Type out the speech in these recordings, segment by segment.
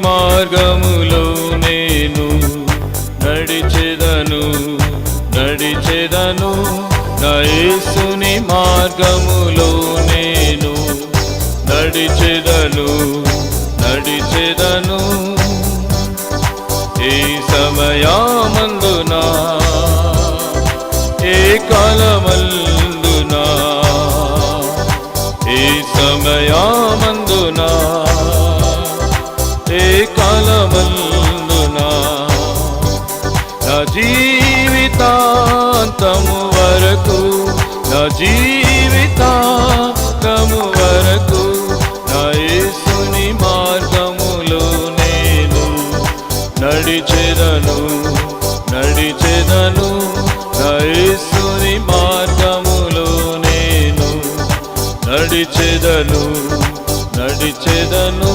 మార్గములో నేను నడిచెదను నడిచెదను నా యేసుని మార్గములో నేను నడిచెదను నడిచెదను ఏ సమయమందునా ఏ కాలమందునా ఏ సమయమందునా ఏ కాలమందునా నా జీవితాంతము వరకు నా జీవితాంతము వరకు నా యేసుని మార్గములో నేను నడిచెదను నడిచెదను నా యేసుని మార్గములో నేను నడిచెదను నడిచెదను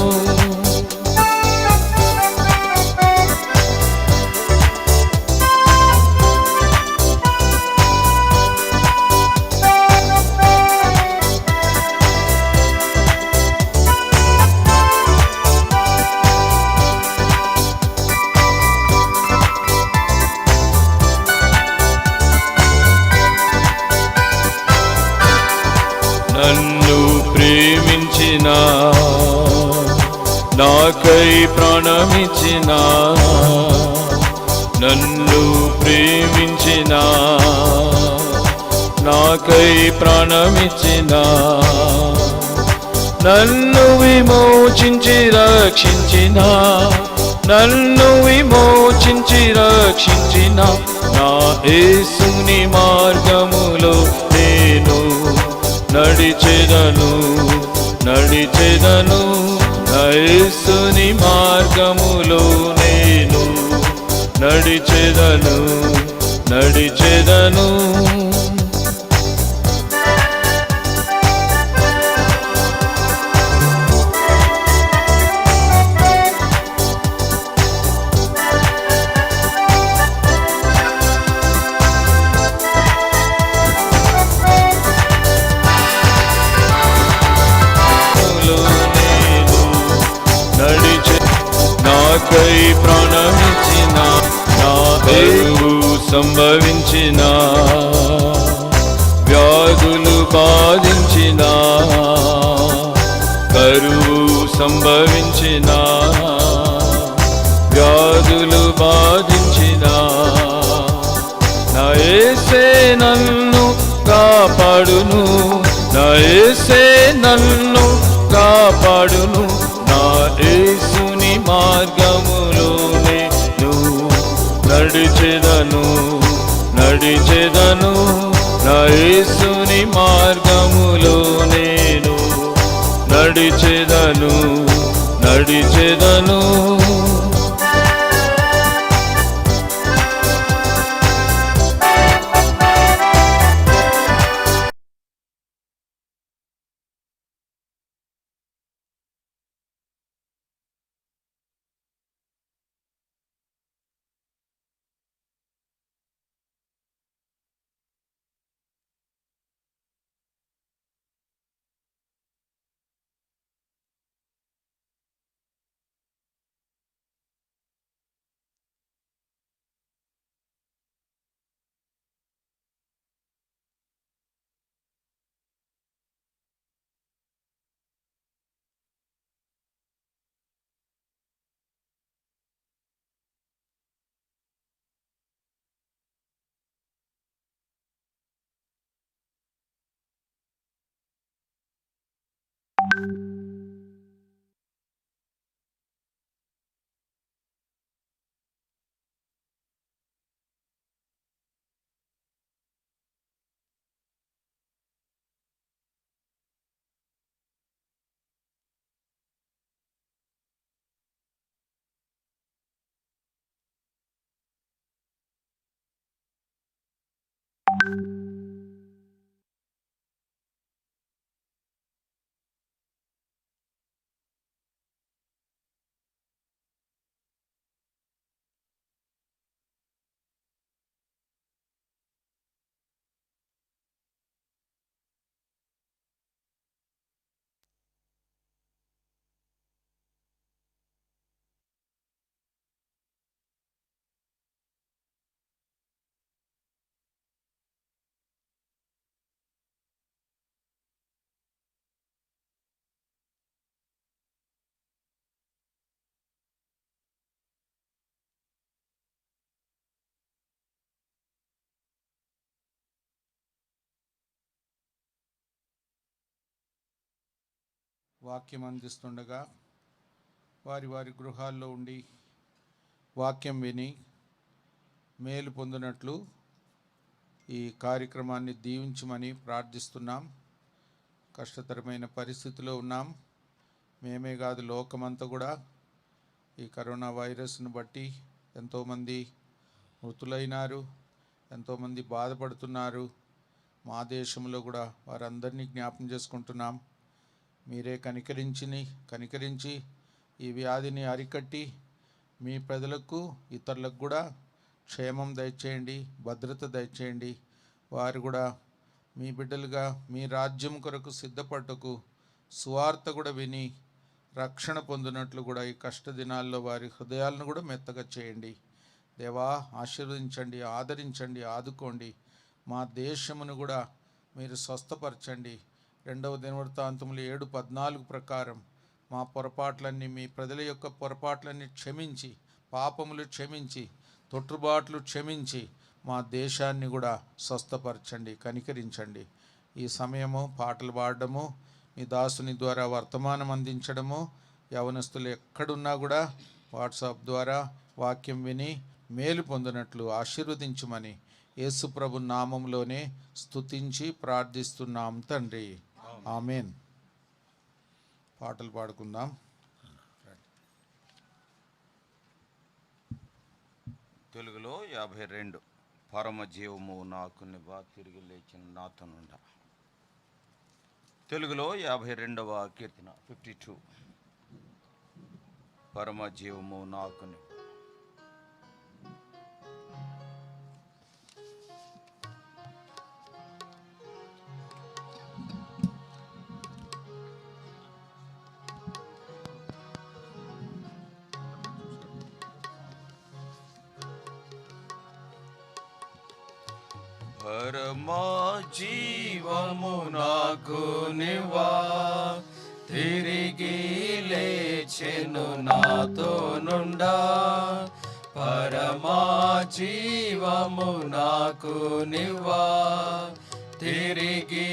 నన్ను ప్రేమించిన నాకై ప్రాణమిచ్చిన నన్ను ప్రేమించిన నాకై ప్రాణమిచ్చిన నన్ను విమోచించి రక్షించిన నన్ను విమోచించి రక్షించిన నా యేసుని మార్గములో నేను నడిచెదను నడిచెదను నా యేసుని మార్గములో నేను నడిచెదను నడిచెదను నాకై ప్రాణమిచ్చిన నా దేవుడు సంభవించిన వ్యాధులు బాధించిన కరువు సంభవించిన వ్యాధులు బాధించిన నా యేసే నన్ను కాపాడును నా యేసే నన్ను కాపాడును నా యేసుని మార్గములో నేను నడిచెదను నడిచెదను నా యేసుని మార్గములో నేను నడిచెదను నడిచెదను వాక్యం అందిస్తుండగా వారి వారి గృహాల్లో ఉండి వాక్యం విని మేలు పొందినట్లు ఈ కార్యక్రమాన్ని దీవించమని ప్రార్థిస్తున్నాం. కష్టతరమైన పరిస్థితిలో ఉన్నాం. మేమే కాదు, లోకమంతా కూడా ఈ కరోనా వైరస్ను బట్టి ఎంతోమంది మృతులైనారు, ఎంతోమంది బాధపడుతున్నారు. మా దేశంలో కూడా వారందరినీ జ్ఞాపం చేసుకుంటున్నాం. మీరే కనికరించి ఈ వ్యాధిని అరికట్టి మీ ప్రజలకు ఇతరులకు కూడా క్షేమం దయచేయండి, భద్రత దయచేయండి. వారు కూడా మీ బిడ్డలుగా మీ రాజ్యం కొరకు సిద్ధపడటకు సువార్త కూడా విని రక్షణ పొందినట్లు కూడా ఈ కష్ట దినాల్లో వారి హృదయాలను కూడా మెత్తగా చేయండి. దేవా, ఆశీర్వదించండి, ఆదరించండి, ఆదుకోండి. మా దేశమును కూడా మీరు స్వస్థపరచండి. 2వ దినవృత్తాంతములు 7:14 ప్రకారం మా పొరపాట్లన్నీ, మీ ప్రజల యొక్క పొరపాట్లన్నీ క్షమించి, పాపములు క్షమించి, తొట్టుబాట్లు క్షమించి మా దేశాన్ని కూడా స్వస్థపరచండి, కనికరించండి. ఈ సమయము పాటలు పాడడము, మీ దాసుని ద్వారా వర్తమానం అందించడము, యవనస్తులు ఎక్కడున్నా కూడా వాట్సాప్ ద్వారా వాక్యం విని మేలు పొందినట్లు ఆశీర్వదించమని యేసు ప్రభు నామంలోనే స్తుతించి ప్రార్థిస్తున్నాం తండ్రి, ఆమేన్. పాటలు పాడుకుందాం. తెలుగులో 52 పరమజీవము నాకు నివా తిరిగి లేచిన నాతో నుండ. తెలుగులో 52వ కీర్తన 52 పరమజీవము నాకు నివా. పరమా జీవము నాకు నివా తిరిగి లేచెను నాతో నుండా. పరమా జీవము నాకు నివా తిరిగి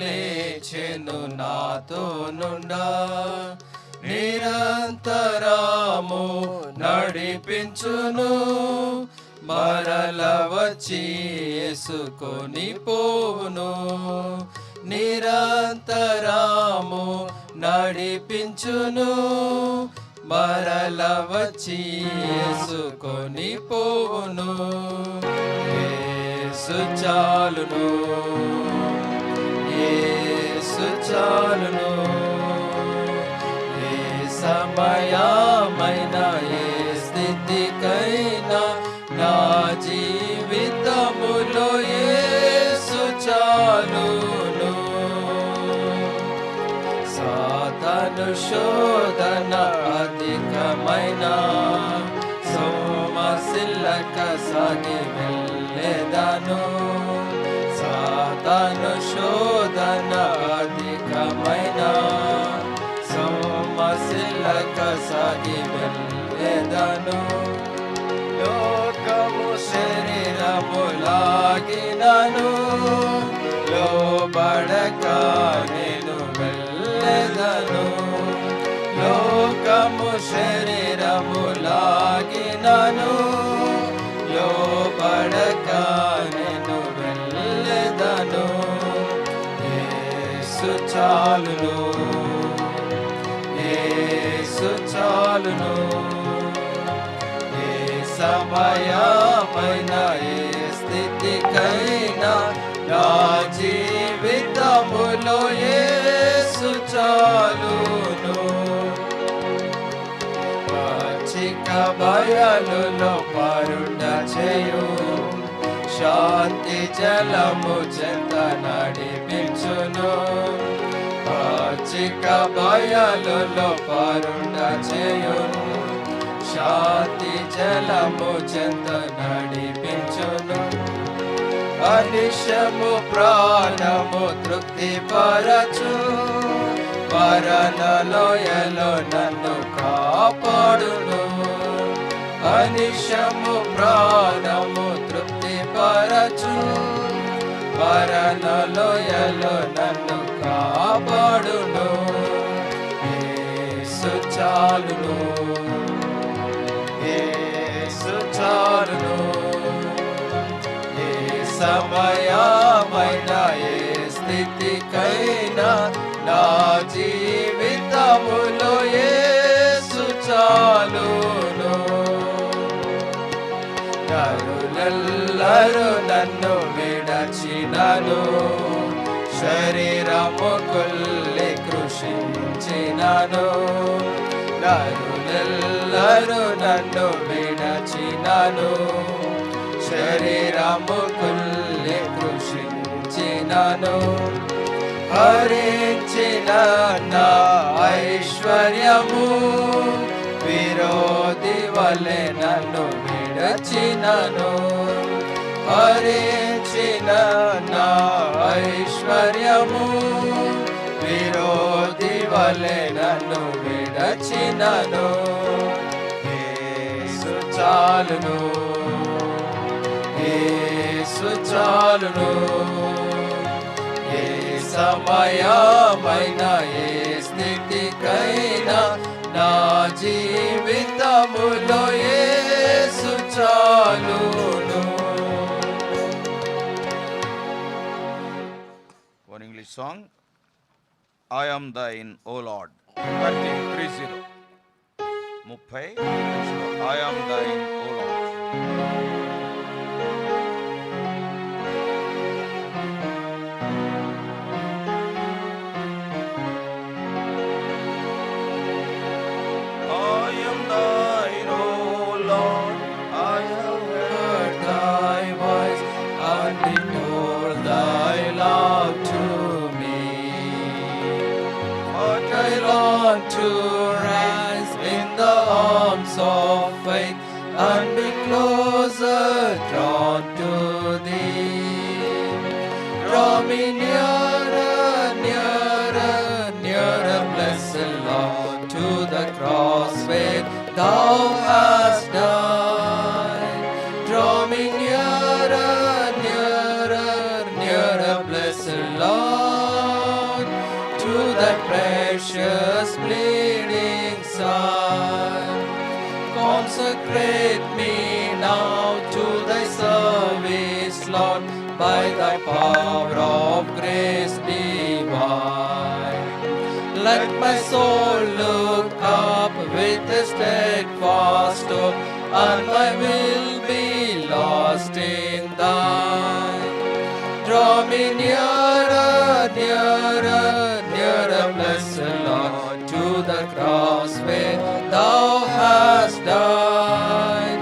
లేచెను నాతో నుండా. నిరంతరము నడిపించును, మరల వచ్చి యేసుకొని పోవును. నిరంతరము నడిపించును, మరల వచ్చి యేసుకొని పోవును. యేసు చాలును, యేసు చాలును. ఏ సమయమైన ఏ స్థితికైనా నా జీవితములో యేసు చాలును. సాతాను శోధన అధికమైన సోమశిల్లక సాగి వెళ్ళేదను. సాతాను శోధన అధికమైన సోమశిల్లక సాగి వెళ్ళేదను. లోకము శరీరములాగినను లోబడక నేను వెళ్ళెదను. లోకము శరీరములాగినను లోబడక నేను వెళ్ళెదను. యేసు చాలును, యేసు చాలును. సమయమైన ఏ స్థితికైనా నా జీవితములో యేసు చాలును. పచ్చిక బయలులో పరుండ చేయు, శాంతి జలము చెంత నడిపించును. పచ్చిక బయలులో పరుండ చేయును, శాంతి జలము చెంత నడిపించును. అనిశము ప్రాణము తృప్తి పరచు, మరణలోయలో నన్ను కాపాడును. అనిశము ప్రాణము తృప్తి పరచు, మరణలోయలో నన్ను కాపాడును. చాలును యేసు చాలును ఏ సమయమైన ఏ స్థితికైనా నా జీవితములో యేసు చాలును నరులెల్లరూ నన్ను విడచినను శరీరము కుల్లి కృషించినను నరులెల్లరూ నన్ను విడచినను శరీరము కుల్లి కృషించినను హరించిన నా ఐశ్వర్యము విరోధి వలె నన్ను విడచినను హరించిన నా ఐశ్వర్యము విరోధి వలె నన్ను విడచినను యేసు చాలును యేసు చాలును ఏ సమయమైన ఏ స్థితికైనా నా జీవితములో యేసు చాలును. One English song. I am thine, O Lord. 30. I am thine, O Lord. I am thine, O Lord. I have Heard thy voice and been told thy love to me. But I long to rise in the arms of faith and be closer drawn to thee. Draw me nearer, nearer, nearer, blessed Lord, to the cross where thou hast died. Draw me nearer, nearer, nearer, blessed Lord, to that precious bleeding side. Consecrate me now to thy service, Lord, by thy power of grace divine. Let my soul look up with a steadfast hope, and my will be lost in thine. Draw me nearer, nearer, nearer, blessed Lord, to the cross where thou hast died.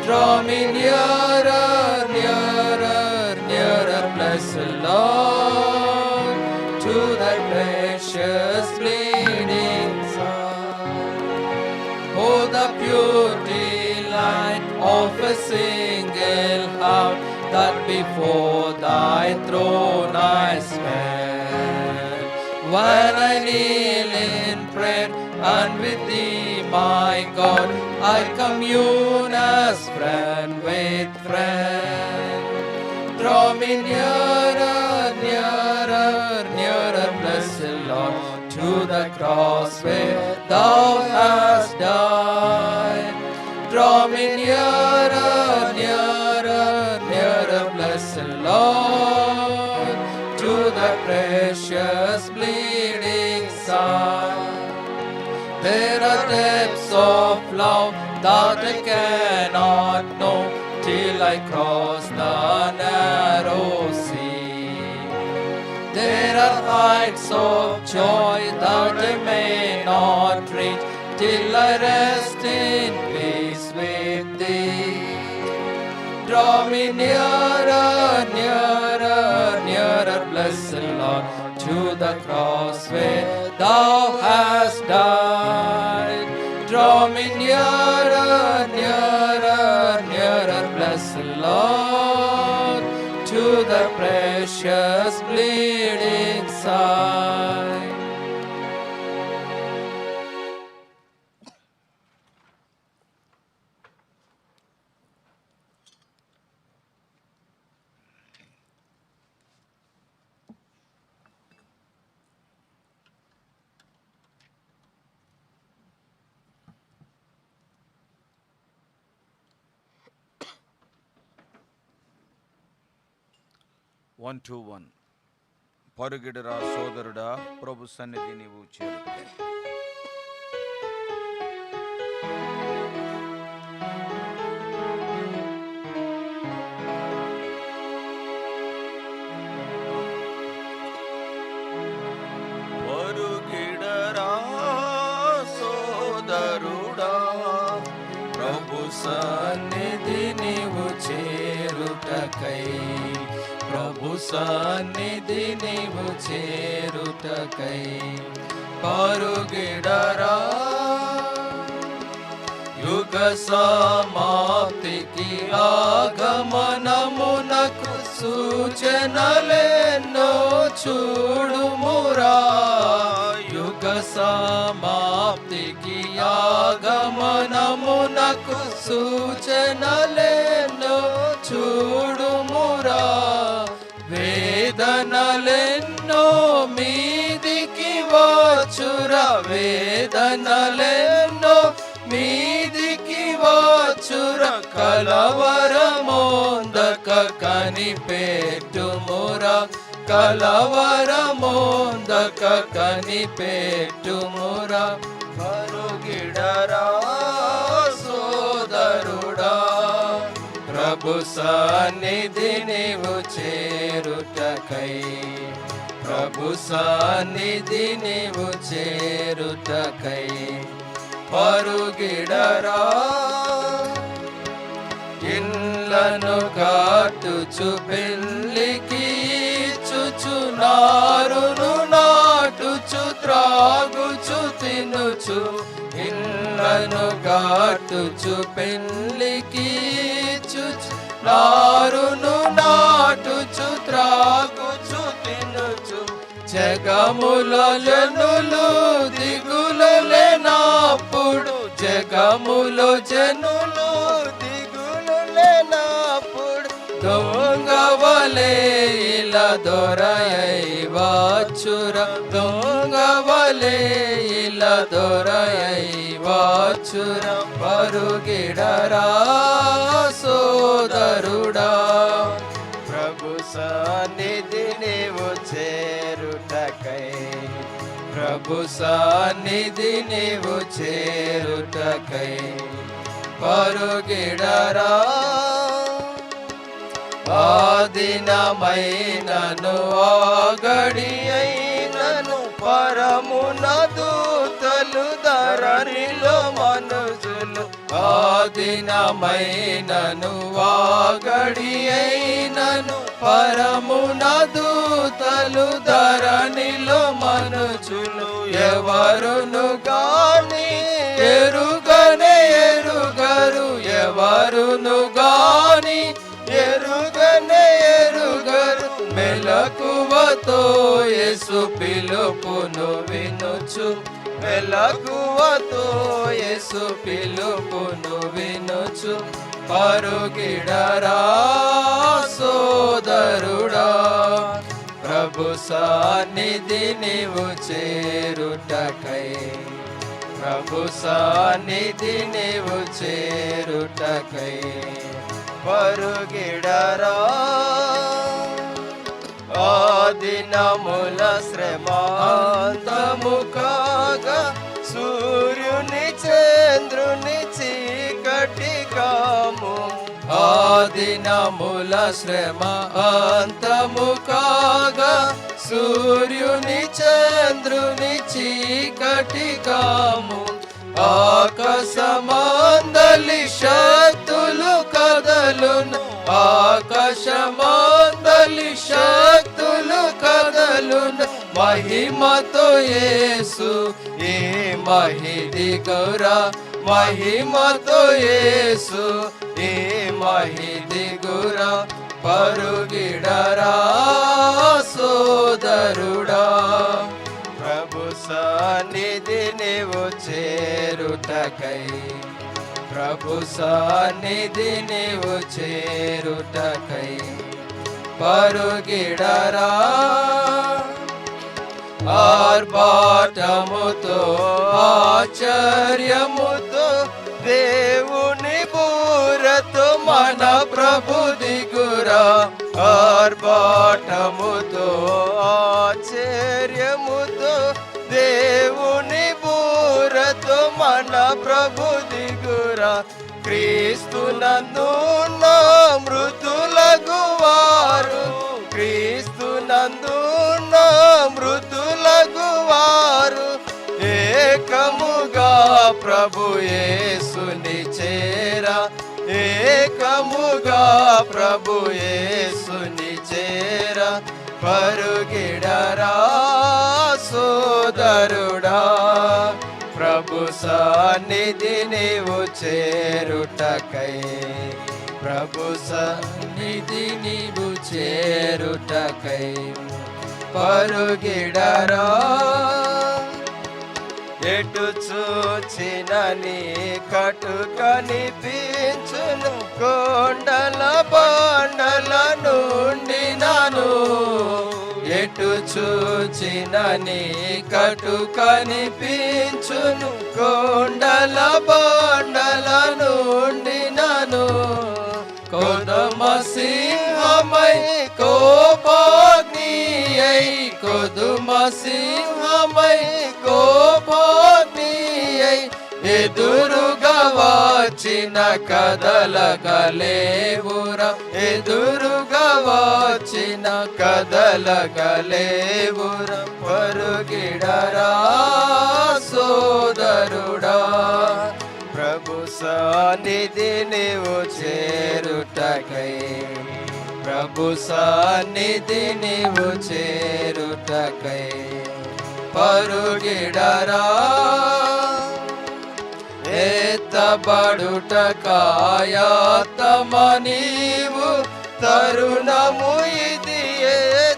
Draw me nearer, nearer, nearer, blessed Lord, to thy precious bleeding side. Oh, the pure delight of a single heart, that before thy throne I stand. When I kneel in prayer and with thee, my God, I commune as friend with friend. Draw me nearer, nearer, nearer, blessed Lord, to the cross where thou hast died. Draw me nearer, nearer, nearer, blessed Lord, to the precious bleeding side. There are depths of love that I cannot know till I cross the narrow sea. There are heights of joy that I may not reach till I rest in peace with thee. Draw me nearer, nearer, nearer, blessed Lord, to the cross where thou hast died. Draw me nearer, nearer, nearer, blessed Lord, to the precious bleeding side. 1 to 1. పరుగిడరా సోదరుడా, ప్రభు సన్నిధి నీవు చేరుటకై. పరుగిడరా సోదరుడా, ప్రభు సన్నిధి నీవు చేరుటకై, ప్రభు సన్నిధి నీవు చేరుటకై పరుగిడరా. యుగ సమాప్తికి ఆగమనమునకు సూచనలెన్నో చూడుమురా. యుగ సమాప్తికి ఆగమనమునకు సూచనలెన్నో చూడుమురా. వేదనలెన్నో మీదికి వచ్చురా, వేదనలెన్నో మీదికి వచ్చురా. కలవరమోందక కనిపెట్టుమురా, కలవరమోందక కనిపెట్టుమురా. పరుగిడరా సోదరుడా, ప్రభు సన్నిధి నీవు చేరుటకై, ప్రభు సన్నిధి నీవు చేరుటకై పరుగిడరా. ఇళ్ళను కాటుచు పెళ్ళికి ఇచ్చుచు, నారును నాటుచు త్రాగుచు తినుచు. ఇళ్ళను కాటుచు పెళ్ళికి ఇచ్చుచు, నారును నాటుచు త్రాగుచు తినుచు. జగములో జనులు దిగులులేనప్పుడు, జగములో జనులు దిగులులేనప్పుడు. దొంగవలే ఇలా దొరయై వచ్చురా, దొంగవలే ఇలా దొరయై వచ్చురా. పరుగిడరా సోదరుడా, ప్రభు సన్నిధి నీవు చేరుటకై, ప్రభు సన్నిధి నీవు చేరుటకై పరుగిడరా. ఆ దినమైనను ఆ గడి అయినను పరమున దూతలు ధరణిలో మనుజులు. ఆ దినమైనను ఆ గడి అయినను పరమున దూతలు ధరణిలో మనుజులు. ఎవరును గాని ఎరుగనే ఎరుగరు, ఎవరును గాని ఎరుగనే ఎరుగరు. మెలకువతో యేసు పిలుపును వినుచు, మెలకువతో యేసు పిలుపును వినుచు. పరుగిడరా సోదరుడా, ప్రభు సన్నిధి నీవు చేరుటకై, ప్రభు సన్నిధి నీవు చేరుటకై పరుగిడరా. ఆ దినముల శ్రమాంతము కాగా, సూర్యుని చంద్రుని చీకటి కాము. ఆ దినముల శ్రమ అంతము కాగా, సూర్యుని చంద్రుని చీకటి కాము. ఆకాశమందలి శక్తులు కదలును, ఆకాశమందలి శక్తులు కదలును. మహిమతో యేసు ఈ మహిది గౌరా, మహిమతో యేసు ఈ మహిది గురా. పరుగిడరా సోదరుడా, ప్రభు సన్నిధి నీవు చేరుటకై, ప్రభు సన్నిధి నీవు చేరుటకై పరుగిడరా. ఆర్భాటముతో ఆశ్చర్యముతో దేవుని బూరతో మన ప్రభు దిగురా. ఆర్భాటముతో ఆశ్చర్యముతో దేవుని బూరతో మన ప్రభు దిగురా. క్రీస్తునందున్న మృతులగువారు, క్రీస్తునందున్న మృతులగువారు ఏకముగా ప్రభు యేసుని చేరా, ఏకముగా ప్రభు యేసుని చేరా. పరుగిడరా సోదరుడా, ప్రభు సన్నిధి నీవు చేరుటకై, ప్రభు సన్నిధి నీవు చేరుటకై పరుగిడరా. ఎటు చూచిన నీ కటు కనిపించును, కొండల బండల నుండి నాను. ఎటు చూచిన నీ కటు కనిపించును, కొండల బండల నుండి నాను. కొదమ సింహమై కోపాగ్నియై, కొదుమ సింహమై కోపాగ్నియై ఎదురుగా వచ్చిన కదలగలేవురా, ఎదురుగా వచ్చిన కదలగలేవురా. పరుగిడరా సోదరుడా, ప్రభు సన్నిధి నీవు చేరుటకై, ప్రభు సన్నిధి నీవు చేరుటకై పరుగిడరా. ఎత్తబడుటకాయత్తమ నీవు తరుణము ఇది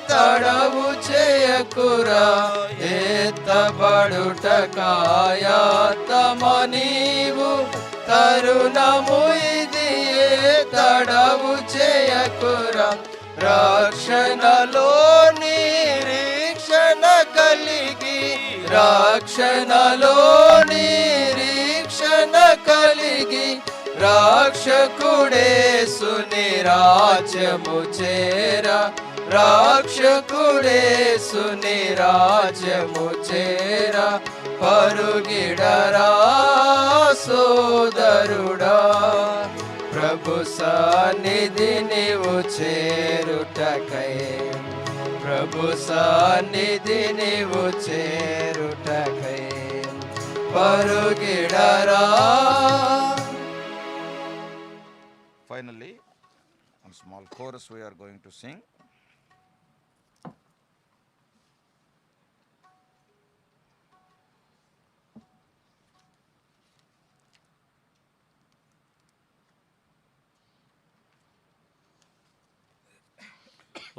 తడవు చేయకురా. ఎత్తబడుటకాయత్తమ నీవు తరుణము ఇది తడవు చేయకురా. రక్షణలో నిరీక్షణ కలిగి, రక్షణలో నిరీక్షణ కలిగి రాక్షకుడేసుని రాజ్యము చేరా, రాక్షకుడేసుని రాజ్యము చేరా. పరుగిడరా సోదరుడా, ప్రభు సన్నిధి నీవు చేరుటకై, ప్రభు సన్నిధి నీవు చేరుటకై పరుగిడరా. Finally, a small chorus we are going to sing.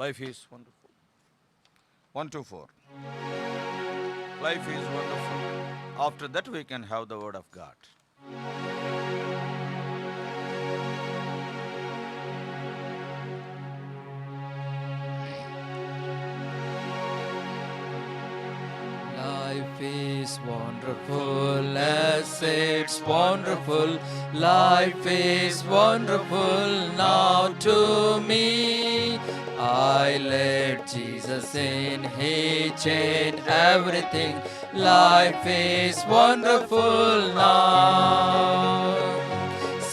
Life is wonderful. 1, 2, 4. Life is wonderful. After that we can have the word of God. Life is wonderful, as it's wonderful. Life is wonderful now to me. I let Jesus in, He changed everything. Life is wonderful now.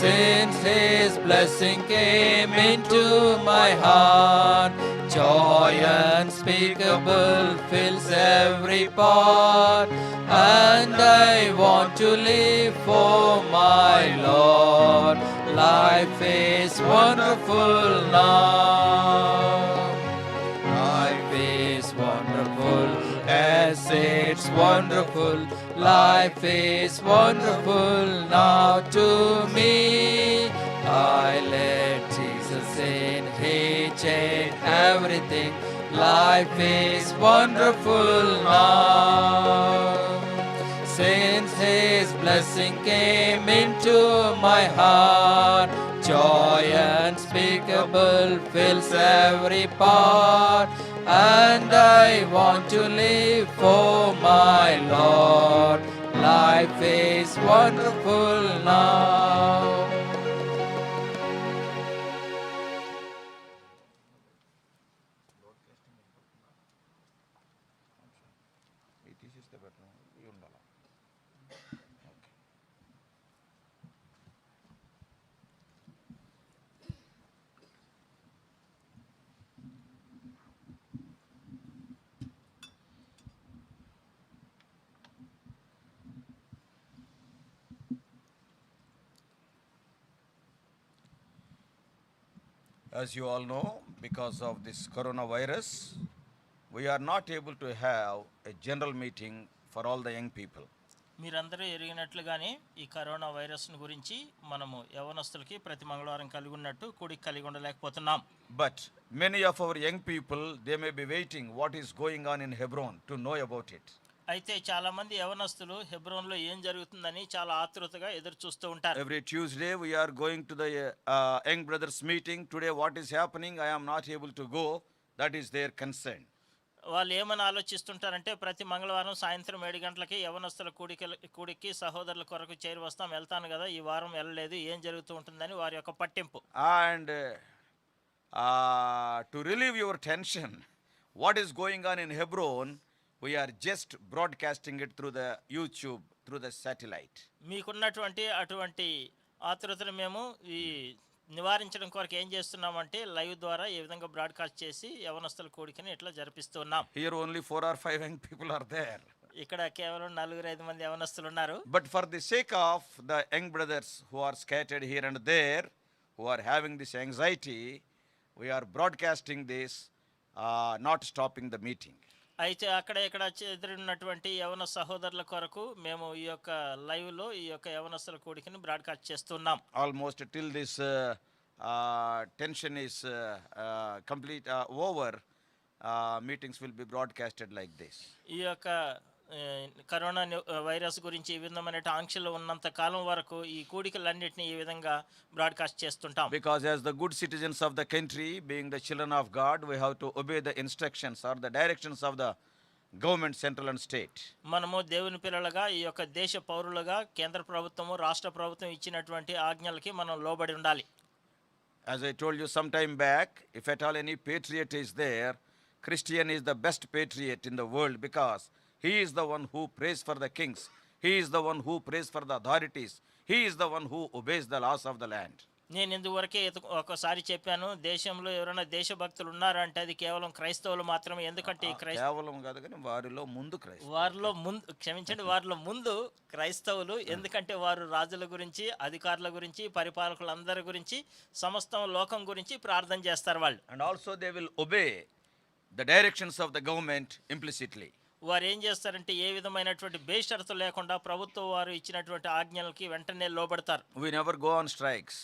Since His blessing came into my heart, joy unspeakable fills every part, and I want to live for my Lord. Life is wonderful now. Life is wonderful, as it's wonderful. Life is wonderful now to me. I let Jesus in, He changed everything. Life is wonderful now. Since His blessing came into my heart, joy unspeakable fills every part, and I want to live for my Lord. Life is wonderful now. తీసిస్తే better ఇవి ఉండాలి. As you all know, because of this coronavirus, we are not able to have a general meeting for all the young people. మీరందరూ ఎరిగినట్లుగానే ఈ corona వైరస్ను గురించి మనము యవనస్తులకి ప్రతి మంగళవారం కలిగి ఉన్నట్టు కూడిక కలిగి ఉండలేకపోతున్నాం. But many of our young people, they may be waiting what is going on in Hebron to know about it. అయితే చాలా మంది యవనస్తులు హెబ్రోన్లో ఏం జరుగుతుందని చాలా ఆతృతగా ఎదురు చూస్తూ ఉంటారు. Every Tuesday we are going to the young brothers meeting. Today what is happening, I am not able to go. That is their concern. వాళ్ళు ఏమని ఆలోచిస్తుంటారంటే ప్రతి మంగళవారం సాయంత్రం 7 గంటలకి యవనస్తుల కూడికి సహోదరుల కొరకు చేరి వస్తాం, వెళ్తాను కదా, ఈ వారం వెళ్ళలేదు, ఏం జరుగుతూ ఉంటుందని వారి యొక్క పట్టింపు. And to relieve your tension, what is going on in Hebron, we are just broadcasting it through the YouTube, through the satellite. మీకున్నటువంటి అటువంటి ఆతృతను మేము ఈ నివారించడం కొరకు ఏం చేస్తున్నామంటే లైవ్ ద్వారా ఈ విధంగా బ్రాడ్కాస్ట్ చేసి యవనస్తుల కూడికని ఇట్లా జరిపిస్తున్నాం. Here only 4 or 5 young people are there. ఇక్కడ కేవలం 4-5 మంది యవనస్తులు ఉన్నారు. But for the sake of the young brothers who are scattered here and there, who are having this anxiety, we are broadcasting this, not stopping the meeting. అయితే అక్కడ ఇక్కడ చెదిరినటువంటి యవన సహోదరుల కొరకు మేము ఈ యొక్క లైవ్లో ఈ యొక్క యవనస్తుల కూడికని బ్రాడ్కాస్ట్ చేస్తున్నాం. Almost till this tension is complete over, meetings will be broadcasted like this. ఈ యొక్క కరోనా వైరస్ గురించి ఈ విధమైన ఆంక్షలు ఉన్నంత కాలం వరకు ఈ కూడికలన్నింటినీ ఈ విధంగా బ్రాడ్కాస్ట్ చేస్తుంటాం. Because as the good citizens of the country, being the children of God, we have to obey the instructions or the directions of the government, central and state. మనము దేవుని పిల్లలుగా ఈ యొక్క దేశ పౌరులుగా కేంద్ర ప్రభుత్వము రాష్ట్ర ప్రభుత్వం ఇచ్చినటువంటి ఆజ్ఞలకి మనం లోబడి ఉండాలి. As I told you some time back, if at all any patriot is there, Christian is the best patriot in the world, because he is the one who prays for the kings. He is the one who prays for the authorities. He is the one who obeys the laws of the land. నేను ఇందువరకే ఒకసారి చెప్పాను, దేశంలో ఎవరైనా దేశభక్తులు ఉన్నారంటే అది కేవలం క్రైస్తవులు మాత్రమే. ఎందుకంటే కేవలం కాదు కానీ వారిలో ముందు వారిలో ముందు క్రైస్తవులు. ఎందుకంటే వారు రాజుల గురించి, అధికారుల గురించి, పరిపాలకులందరి గురించి, సమస్తం లోకం గురించి ప్రార్థన చేస్తారు వాళ్ళు. And also they will obey the directions of the government implicitly. వారు ఏం చేస్తారంటే ఏ విధమైనటువంటి బేషరతు లేకుండా ప్రభుత్వం వారు ఇచ్చినటువంటి ఆజ్ఞలకి వెంటనే లోబడతారు. We never go on strikes.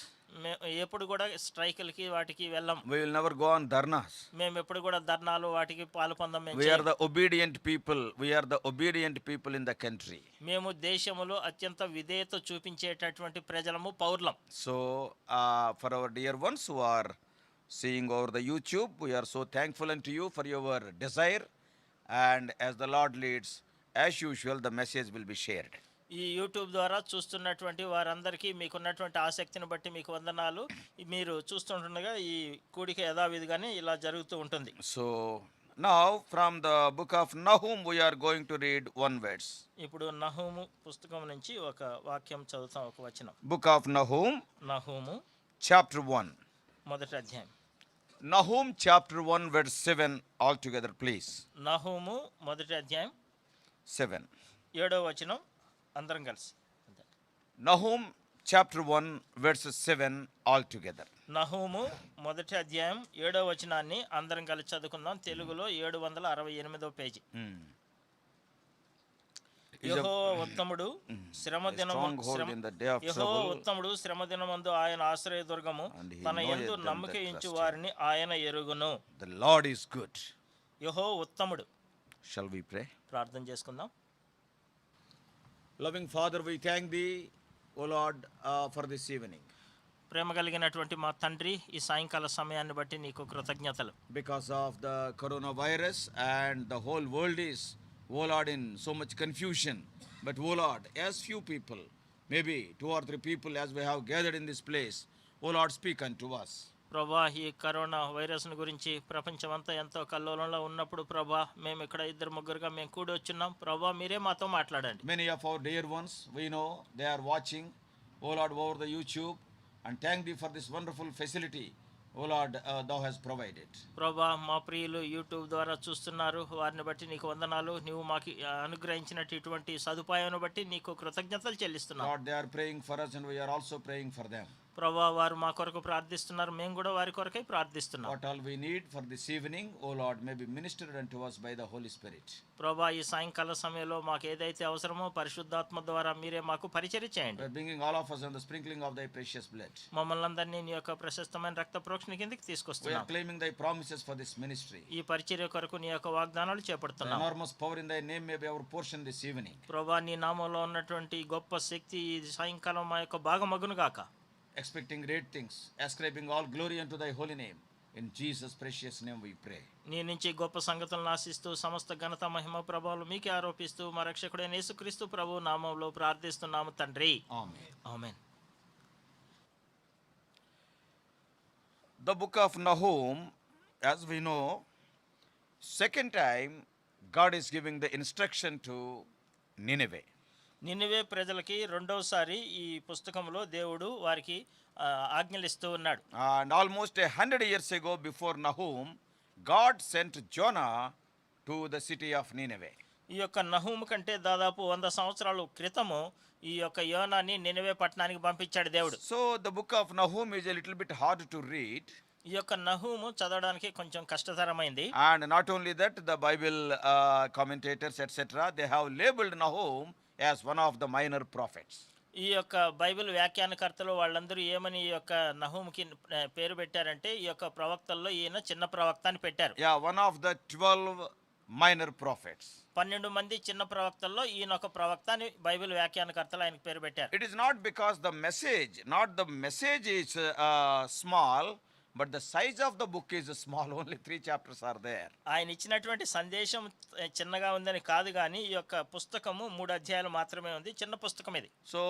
ఎప్పుడు కూడా స్ట్రైకులకి వాటికి వెళ్ళం. We will never go on dharnas. మేము ఎప్పుడు కూడా ధర్నాలు వాటికి పాల్పొందం. We are the obedient people. We are the obedient people in the country. మేము దేశములో అత్యంత విధేయత చూపించేటటువంటి ప్రజలము, పౌరులం. So for our dear ones who are seeing over the YouTube, we are so thankful unto you for your desire, and as the Lord leads, as usual the message will be shared. ఈ YouTube ద్వారా చూస్తున్నటువంటి వారందరికీ మీకున్నటువంటి ఆసక్తిని బట్టి మీకు వందనాలు. మీరు చూస్తుండగా ఈ కూడిక యథావిధిగానే ఇలా జరుగుతూ ఉంటుంది. So now from the book of Nahum we are going to read one verse. ఇప్పుడు నహూము పుస్తకం నుంచి ఒక వాక్యం చదువుతాం, ఒక వచనం. Book of నహూము chapter 1. మొదటి అధ్యాయం. Nahum chapter 1 verse 7 all together please. నహూము మొదటి అధ్యాయం 7. 7వ వచనం అందరం కలిసి. Nahum chapter 1 verses 7 all together. నహూము మొదటి అధ్యాయం 7వ వచనాన్ని అందరం కలిసి చదువుకుందాం. తెలుగులో 768వ పేజీ. యెహోవా ఉత్తముడు, శ్రమదినమందు ఆయన ఆశ్రయదుర్గము, తన యందు నమ్మిక ఉంచు వారిని ఆయన ఎరుగును. The Lord is good. యెహోవా ఉత్తముడు. Shall we pray? ప్రార్థన చేసుకుందాం. Loving Father, we thank thee, O Lord, for this evening. ప్రేమ కలిగినటువంటి మా తండ్రి, ఈ సాయంకాల సమయాన్ని బట్టి నీకు కృతజ్ఞతలు. Because of the coronavirus and the whole world is, O Lord, in so much confusion. But O Lord, as few people, maybe 2 or 3 people as we have gathered in this place, O Lord, speak unto us. ప్రభా ఈ corona వైరస్ను గురించి ప్రపంచమంతా ఎంతో కల్లోలంలో ఉన్నప్పుడు ప్రభా మేము ఇక్కడ ఇద్దరు ముగ్గురుగా మేము కూడి వచ్చున్నాం. ప్రభా మీరే మాతో మాట్లాడండి. Many of our dear ones, we know they are watching, O Lord, over the YouTube, and thank thee for this wonderful facility, O Lord, thou hast provided. ప్రభా మా ప్రియులు యూట్యూబ్ ద్వారా చూస్తున్నారు, వారిని బట్టి నీకు వందనాలు. నువ్వు మాకు అనుగ్రహించినట్టు ఇటువంటి సదుపాయాన్ని బట్టి నీకు కృతజ్ఞతలు చెల్లిస్తున్నాం. Lord, they are praying for us and we are also praying for them. ప్రభా వారు మా కొరకు ప్రార్థిస్తున్నారు, మేము కూడా వారి కొరకై ప్రార్థిస్తున్నాం. What all we need for this evening, O Lord, may be ministered unto us by the Holy Spirit. ప్రభా ఈ సాయంకాల సమయంలో మాకు ఏదైతే అవసరమో పరిశుద్ధాత్మ ద్వారా మీరే మాకు పరిచర్య చేయండి. We are bringing all of us on the sprinkling of thy precious blood. మమ్మల్ని అందరినీ నీ యొక్క ప్రశస్తమైన రక్త ప్రోక్షణ కిందకి We are తీసుకొస్తున్నాం. claiming thy promises for this ministry. ఈ పరిచర్య కొరకు నీ యొక్క వాగ్దానాలు The చేపడుతున్నాం. enormous power in thy name may be our portion this evening. ప్రభా నీ నామంలో ఉన్నటువంటి గొప్ప శక్తి ఈ సాయంకాలం మా యొక్క భాగమగును గాక. Expecting great things, ascribing all glory unto thy holy name. In Jesus' precious name we pray. నీ నుంచి గొప్ప సంగతులను ఆశిస్తూ సమస్త ఘనత మహిమ ప్రభావాలు మీకే ఆరోపిస్తూ మా రక్షకుడైన యేసుక్రీస్తు ప్రభు నామంలో ప్రార్థిస్తున్నాము తండ్రి. Amen. Amen. The book of Nahum, as we know, second time God is giving the instruction to Nineveh. Nineveh ప్రజలకి రెండవసారి ఈ పుస్తకంలో దేవుడు వారికి ఆజ్ఞలిస్తూ ఉన్నాడు. And almost 100 years ago, before Nahum, God sent Jonah to the city of Nineveh. ఈ యొక్క నహూము కంటే దాదాపు 100 సంవత్సరాల క్రితము ఈ యొక్క యోనాని నినివే పట్టణానికి పంపించాడు దేవుడు. So the book of Nahum is a little bit hard to read. ఈ యొక్క నహూము చదవడానికి కొంచెం కష్టతరమైంది. And not only that, the Bible commentators, etc., they have labeled Nahum as one of the minor prophets. ఈ యొక్క బైబిల్ వ్యాఖ్యానకర్తలు వాళ్ళందరూ ఏమని ఈ యొక్క నహూముకి పేరు పెట్టారంటే ఈ యొక్క ప్రవక్తల్లో ఈయన చిన్న ప్రవక్త అని పెట్టారు. Yeah, one of the 12 minor prophets. 12 మంది చిన్న ప్రవక్తల్లో ఈయన ఒక ప్రవక్త అని బైబిల్ వ్యాఖ్యానకర్తలు ఆయనకు పేరు పెట్టారు. It is not because the message is small, but the size of the book is small. Only 3 chapters are there. ఆయన ఇచ్చినటువంటి సందేశం చిన్నగా ఉందని కాదు కానీ ఈ యొక్క పుస్తకము 3 అధ్యాయాలు మాత్రమే ఉంది, చిన్న పుస్తకం ఇది. So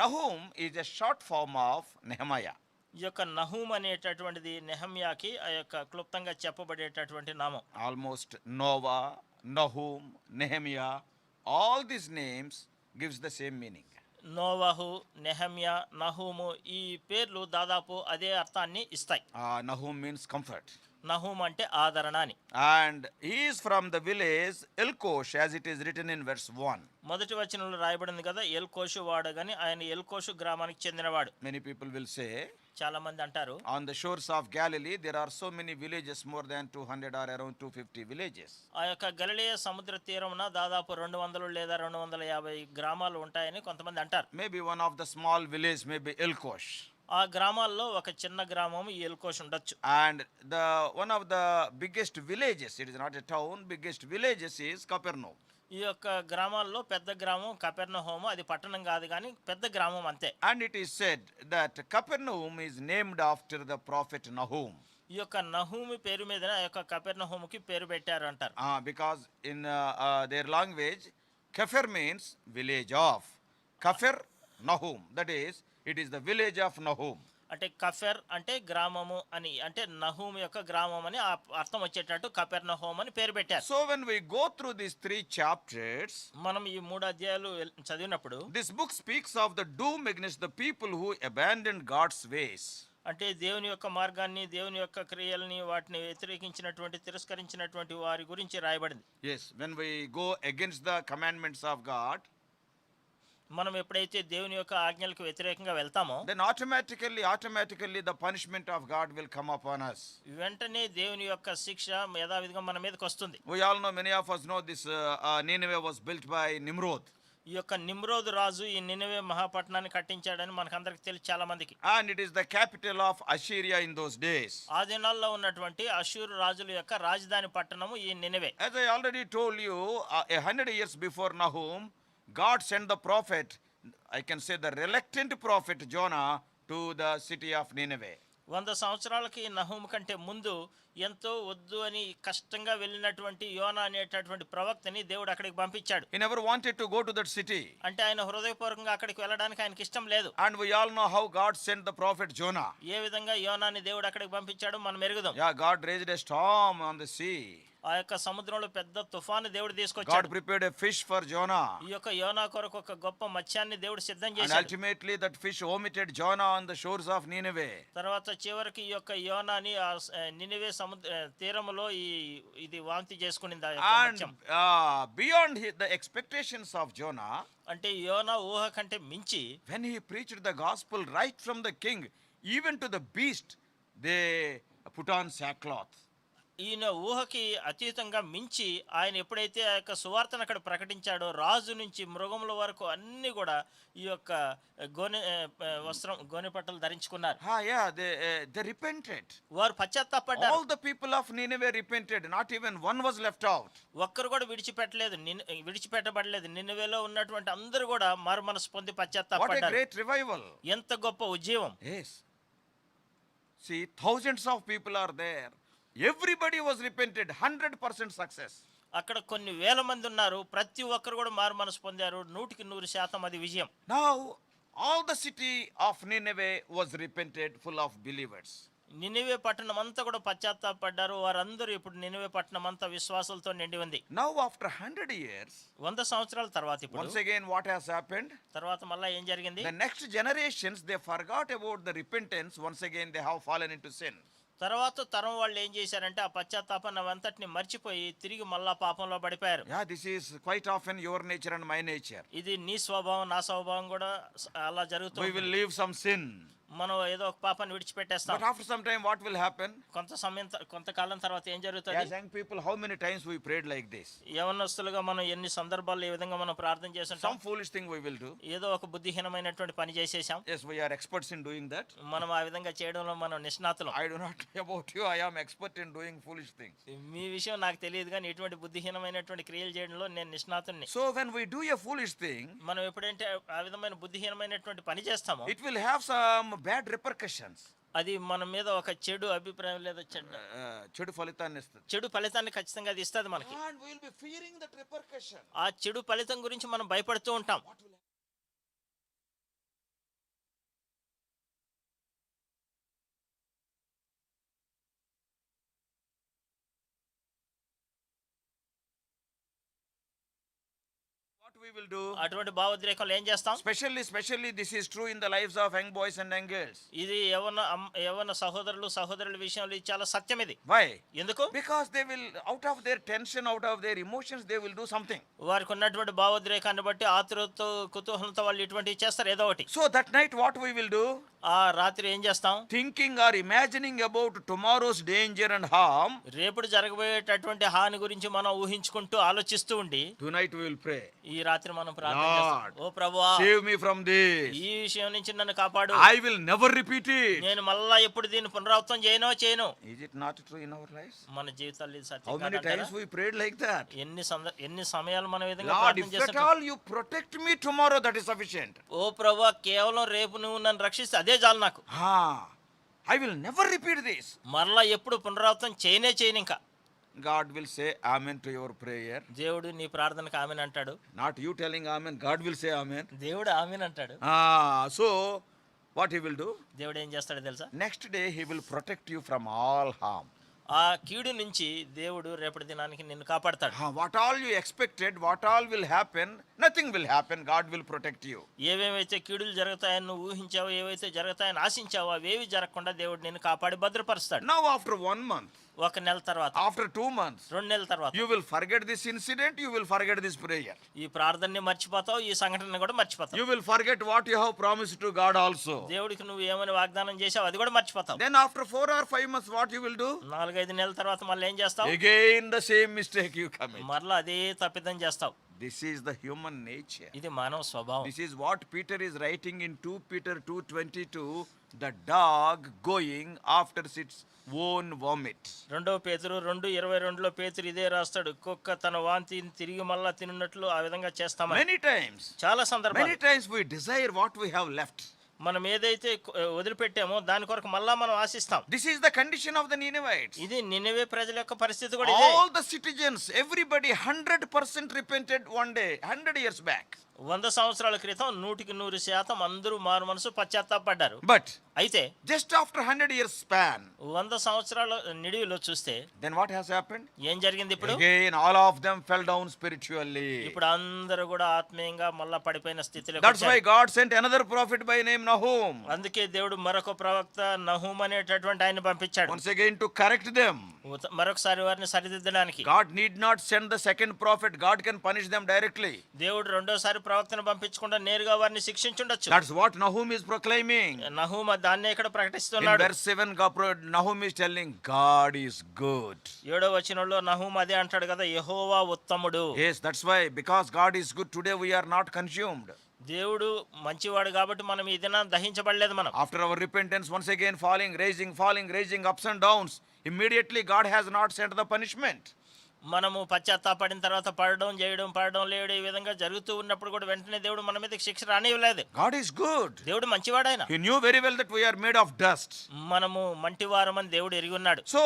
Nahum is a short form of Nehemiah. ఈ యొక్క నహూమ్ అనేటటువంటిది నెహమ్యాకి ఆ యొక్క క్లుప్తంగా చెప్పబడేటటువంటి నామం. Almost Noah, Nahum, Nehemiah, all these names gives the same meaning. నోవహు, నెహమ్యా, నహూము ఈ పేర్లు దాదాపు అదే అర్థాన్ని ఇస్తాయి. Nahum means comfort. నహూమ్ అంటే ఆదరణ అని. And he is from the village Elkosh, as it is written in verse 1. మొదటి వచనంలో రాయబడింది కదా ఎల్కోషు వాడగాని ఆయన ఎల్కోషు గ్రామానికి చెందినవాడు. Many people will say, చాలా మంది అంటారు on the shores of Galilee there are so many villages, more than 200 or around 250 villages. ఆ యొక్క గలిలయ సముద్ర తీరమున దాదాపు 200 లేదా 250 గ్రామాలు ఉంటాయని కొంతమంది అంటారు. Maybe one of the small village may be Elkosh. ఆ గ్రామాల్లో ఒక చిన్న గ్రామం ఈ ఎల్కోష్ ఉండొచ్చు. And the one of the biggest villages, it is not a town, biggest villages is Capernaum. ఈ యొక్క గ్రామాల్లో పెద్ద గ్రామం కపెర్నహూము, అది పట్టణం కాదు కానీ పెద్ద గ్రామం అంతే. And it is said that Capernaum is named after the prophet Nahum. ఈ యొక్క నహూమి పేరు మీద ఆ యొక్క కపెర్నహూముకి పేరు పెట్టారు అంటారు. Because in their language, Kafir means village of. Kafir Nahum, that is, it is the village of Nahum. అంటే కఫెర్ అంటే గ్రామము అని, అంటే నహూము యొక్క గ్రామం అని అర్థం వచ్చేటట్టు కపెర్నహూము అని పేరు పెట్టారు. So when we go through these 3 chapters, మనం ఈ 3 అధ్యాయాలు చదివినప్పుడు this book speaks of the doom against the people who abandoned God's ways. అంటే దేవుని యొక్క మార్గాన్ని, దేవుని యొక్క క్రియల్ని వాటిని వ్యతిరేకించినటువంటి తిరస్కరించినటువంటి వారి గురించి రాయబడింది. Yes, when we go against the commandments of God, మనం ఎప్పుడైతే దేవుని యొక్క ఆజ్ఞలకు వ్యతిరేకంగా వెళ్తామో then automatically the punishment of God will come upon us. వెంటనే దేవుని యొక్క శిక్ష యథావిధిగా మన మీదకి వస్తుంది. We all know, many of us know this Nineveh was built by Nimrod. ఈ యొక్క నిమ్రోద్ రాజు ఈ నినివే మహాపట్టణాన్ని కట్టించాడని మనకందరికి తెలుసు చాలా మందికి. And it is the capital of Assyria in those days. ఆ దినాల్లో ఉన్నటువంటి అష్షూరు రాజుల యొక్క రాజధాని పట్టణము ఈ Nineveh. As I already told you, 100 years before Nahum, God sent the prophet, I can say the reluctant prophet Jonah, to the city of Nineveh. 100 సంవత్సరాలకి నహూము కంటే ముందు ఎంతో వద్దు అని కష్టంగా వెళ్ళినటువంటి యోనా అనేటటువంటి ప్రవక్తని దేవుడు అక్కడికి పంపించాడు. He never wanted to go to that city. అంటే ఆయన హృదయపూర్వకంగా అక్కడికి వెళ్ళడానికి ఆయనకి ఇష్టం లేదు. And we all know how God sent the prophet Jonah. ఏ విధంగా యోనాని దేవుడు అక్కడికి పంపించాడు మనం ఎరుగుదాం. Yeah, God raised a storm on the sea. ఆ యొక్క సముద్రంలో పెద్ద తుఫాను దేవుడు God తీసుకొచ్చాడు. prepared a fish for Jonah. ఈ యొక్క యోనా కొరకు ఒక గొప్ప మత్స్యాన్ని దేవుడు సిద్ధం And చేశాడు. ultimately that fish vomited Jonah on the shores of Nineveh. తర్వాత చివరికి ఈ యొక్క యోనాని ఆ నినివే సముద్ర తీరములో ఇది వాంతి చేసుకునింది ఆ యొక్క And మత్స్యం. beyond the expectations of Jonah, అంటే యోనా ఊహ కంటే మించి when he preached the gospel right from the king, even to the beast, they put on sackcloth. ఈయన ఊహకి అతీతంగా మించి ఆయన ఎప్పుడైతే ఆ యొక్క సువార్తను అక్కడ ప్రకటించాడో రాజు నుంచి మృగముల వరకు అన్ని కూడా ఈ యొక్క గోనె పట్టలు ధరించుకున్నారు. Yeah, they repented. వారు పశ్చాత్తాపడ్డారు. All the people of Nineveh repented. Not even one was left out. ఒక్కరు కూడా విడిచిపెట్టబడలేదు. నినివేలో ఉన్నటువంటి అందరూ కూడా మారు మనసు పొంది What a పశ్చాత్తాపడ్డారు. great revival. ఎంత గొప్ప ఉజ్జీవం. Yes. See, thousands of people are there. Everybody was repented. 100% success. అక్కడ కొన్ని వేల మంది ఉన్నారు. ప్రతి ఒక్కరు కూడా మారు మనసు పొందారు. 100% అది విజయం. Now, all the city of Nineveh was repented, full of believers. Nineveh పట్టణం అంతా కూడా పశ్చాత్తాపడ్డారు. వారందరూ ఇప్పుడు నినివే పట్టణం అంతా విశ్వాసాలతో నిండి ఉంది. Now, after 100 years, 100 సంవత్సరాల తర్వాత ఇప్పుడు once again, what has happened? తర్వాత మళ్ళా ఏం జరిగింది? The next generations, they forgot about the repentance. Once again, they have fallen into sin. తర్వాత తరం వాళ్ళు ఏం చేశారంటే ఆ పశ్చాత్తాపాన్ని అంతటిని మర్చిపోయి తిరిగి మళ్ళా పాపంలో పడిపోయారు. Yeah, this is quite often your nature and my nature. ఇది నీ స్వభావం నా స్వభావం కూడా అలా We జరుగుతుంది. will leave some sin. మనం ఏదో ఒక పాపాన్ని విడిచిపెట్టేస్తాం. But after some time, what will happen? కొంతకాలం తర్వాత ఏం As జరుగుతుంది? young people, how many times we prayed like this? యవనస్తులుగా మనం ఎన్ని సందర్భాల్లో ఈ విధంగా మనం ప్రార్థన చేస్తుంటాం. Some foolish thing we will do. ఏదో ఒక బుద్ధిహీనమైనటువంటి పని చేసేసాం. Yes, we are experts in doing that. మనం ఆ విధంగా చేయడంలో మనం నిష్ణాతులం. I do not know about you. I am expert in doing foolish things. మీ విషయం నాకు తెలియదు కానీ ఇటువంటి బుద్ధిహీనమైనటువంటి క్రియలు చేయడంలో నేను నిష్ణాతుని. So when we do a foolish thing, మనం ఎప్పుడంటే ఆ విధమైన బుద్ధిహీనమైనటువంటి పని చేస్తామో it will have some bad repercussions. అది మన మీద ఒక చెడు అభిప్రాయం లేదా చెడు ఫలితాన్ని ఇస్తుంది. చెడు ఫలితాన్ని ఖచ్చితంగా అది ఇస్తుంది మనకి. And we will be fearing that repercussion. ఆ చెడు ఫలితం గురించి మనం భయపడుతూ ఉంటాం. What we will do? అటువంటి భావోద్రేకంలో ఏం చేస్తాం? Especially this is true in the lives of young boys and young girls. ఇది యవన సహోదరుల విషయంలో ఇది చాలా సత్యం ఇది. Why? ఎందుకు? Because they will, out of their tension, out of their emotions, they will do something. వారికి ఉన్నటువంటి భావోద్రేకాన్ని బట్టి ఆతురతో కుతూహలంతో వాళ్ళు ఇటువంటివి చేస్తారు ఏదో ఒకటి. So that night what we will do? ఆ రాత్రి ఏం చేస్తాం? Thinking or imagining about tomorrow's danger and harm. రేపు జరగబోయేటటువంటి హాని గురించి మనం ఊహించుకుంటూ ఆలోచిస్తూ ఉండి Tonight we will pray. ఈ రాత్రి మనం ప్రార్థన చేస్తాం. ఓ ప్రభువా, Save me from this. ఈ విషయం నుంచి నన్ను కాపాడు. I will never repeat it. నేను మళ్ళా ఎప్పుడు దీన్ని పునరావృతం చేయను. Is it not true in our lives? మన జీవితాల్లో ఇది How సత్యం many కాదంటారా? times we prayed like that? ఎన్ని సమయాలు మనం ఈ విధంగా Lord, ప్రార్థన if at చేస్తుంటాం. all you protect me tomorrow, that is sufficient. ఓ ప్రభువా, కేవలం రేపు నువ్వు నన్ను రక్షిస్తే అదే చాలు నాకు. I will never repeat this. మరలా ఎప్పుడు పునరావృతం చేయను ఇంకా. God will say amen to your prayer. దేవుడు నీ ప్రార్థనకు ఆమెన్ అంటాడు. Not you telling amen, God will say amen. దేవుడు ఆమెన్ అంటాడు. So what he will do? దేవుడు ఏం చేస్తాడో తెలుసా? Next day he will protect you from all harm. ఆ కీడు నుంచి దేవుడు రేపటి దినానికి నిన్ను కాపాడతాడు. What all you expected, what all will happen, nothing will happen. God will protect you. ఏవేవైతే కీడులు జరుగుతాయని నువ్వు ఊహించావో, ఏవైతే జరుగుతాయని ఆశించావో అవేవి జరగకుండా దేవుడు నిన్ను కాపాడి భద్రపరుస్తాడు. Now after 1 month, ఒక నెల తర్వాత, after 2 months, 2 నెలల తర్వాత you will forget this incident, you will forget this prayer. ఈ ప్రార్థనని మర్చిపోతావు, ఈ సంఘటనని కూడా మర్చిపోతావు. You will forget what you have promised to God also. దేవుడికి నువ్వు ఏమని వాగ్దానం చేసావు అది కూడా మర్చిపోతావు. Then after 4 or 5 months, what you will do? 4-5 నెలల తర్వాత మళ్ళీ ఏం చేస్తావు? Again the same mistake you commit. మరలా అదే తప్పిదం చేస్తావు. This is the human nature. ఇది మానవ స్వభావం. This is what Peter is writing in 2 Peter 2:22, the dog going after its own vomit. 2 పేతురు 2:22లో పేతురు ఇదే రాస్తాడు. కుక్క తన వాంతిని తిరిగి మళ్ళా తిన్నట్లు ఆ విధంగా చేస్తామని. Many times చాలా సందర్భాలు we desire what we have left. మనం ఏదైతే వదిలిపెట్టామో దాని కొరకు మళ్ళా మనం ఆశిస్తాం. This is the condition of the Ninevites. ఇది నినెవే ప్రజల యొక్క పరిస్థితి కూడా ఇదే. All the citizens, everybody 100% repented one day, 100 years back. 100 సంవత్సరాల క్రితం 100% అందరూ మారు మనసు పశ్చాత్తాపడ్డారు. But అయితే just after 100 years span, 100 సంవత్సరాల నిడివిలో చూస్తే then what has happened? ఏం జరిగింది ఇప్పుడు? Again, all of them fell down spiritually. ఇప్పుడు అందరూ కూడా ఆత్మీయంగా మళ్ళా పడిపోయిన స్థితిలో That's why God sent another prophet by name Nahum. అందుకే దేవుడు మరొక ప్రవక్త నహూం అనేటటువంటి ఆయన పంపించాడు. Once again to correct them. మరొకసారి వారిని సరిదిద్దడానికి. God need not send the second prophet. God can punish them directly. దేవుడు రెండోసారి ప్రవక్తను పంపించకుండా నేరుగా వారిని శిక్షించుండొచ్చు. That's what Nahum is proclaiming. నహూం దాన్నే ఇక్కడ In ప్రకటిస్తున్నాడు. verse 7, Nahum is telling God is good. 7వ వచనంలో నహూం అదే అంటాడు కదా, యెహోవా ఉత్తముడు. Yes, that's why, because God is good, today we are not consumed. దేవుడు మంచివాడు కాబట్టి మనం ఈ దినాన్ని దహించబడలేదు మనం. After our repentance, once again falling, raising, ups and downs, immediately God has not sent the punishment. మనము పశ్చాత్తాపడిన తర్వాత పడడం లేడు ఈ విధంగా జరుగుతూ ఉన్నప్పుడు కూడా వెంటనే దేవుడు మన మీద శిక్ష రానివ్వలేదు. God is good. దేవుడు మంచివాడాయన. He knew very well that we are made of dust. మనము మంటివారమని దేవుడు ఎరిగి ఉన్నాడు. So,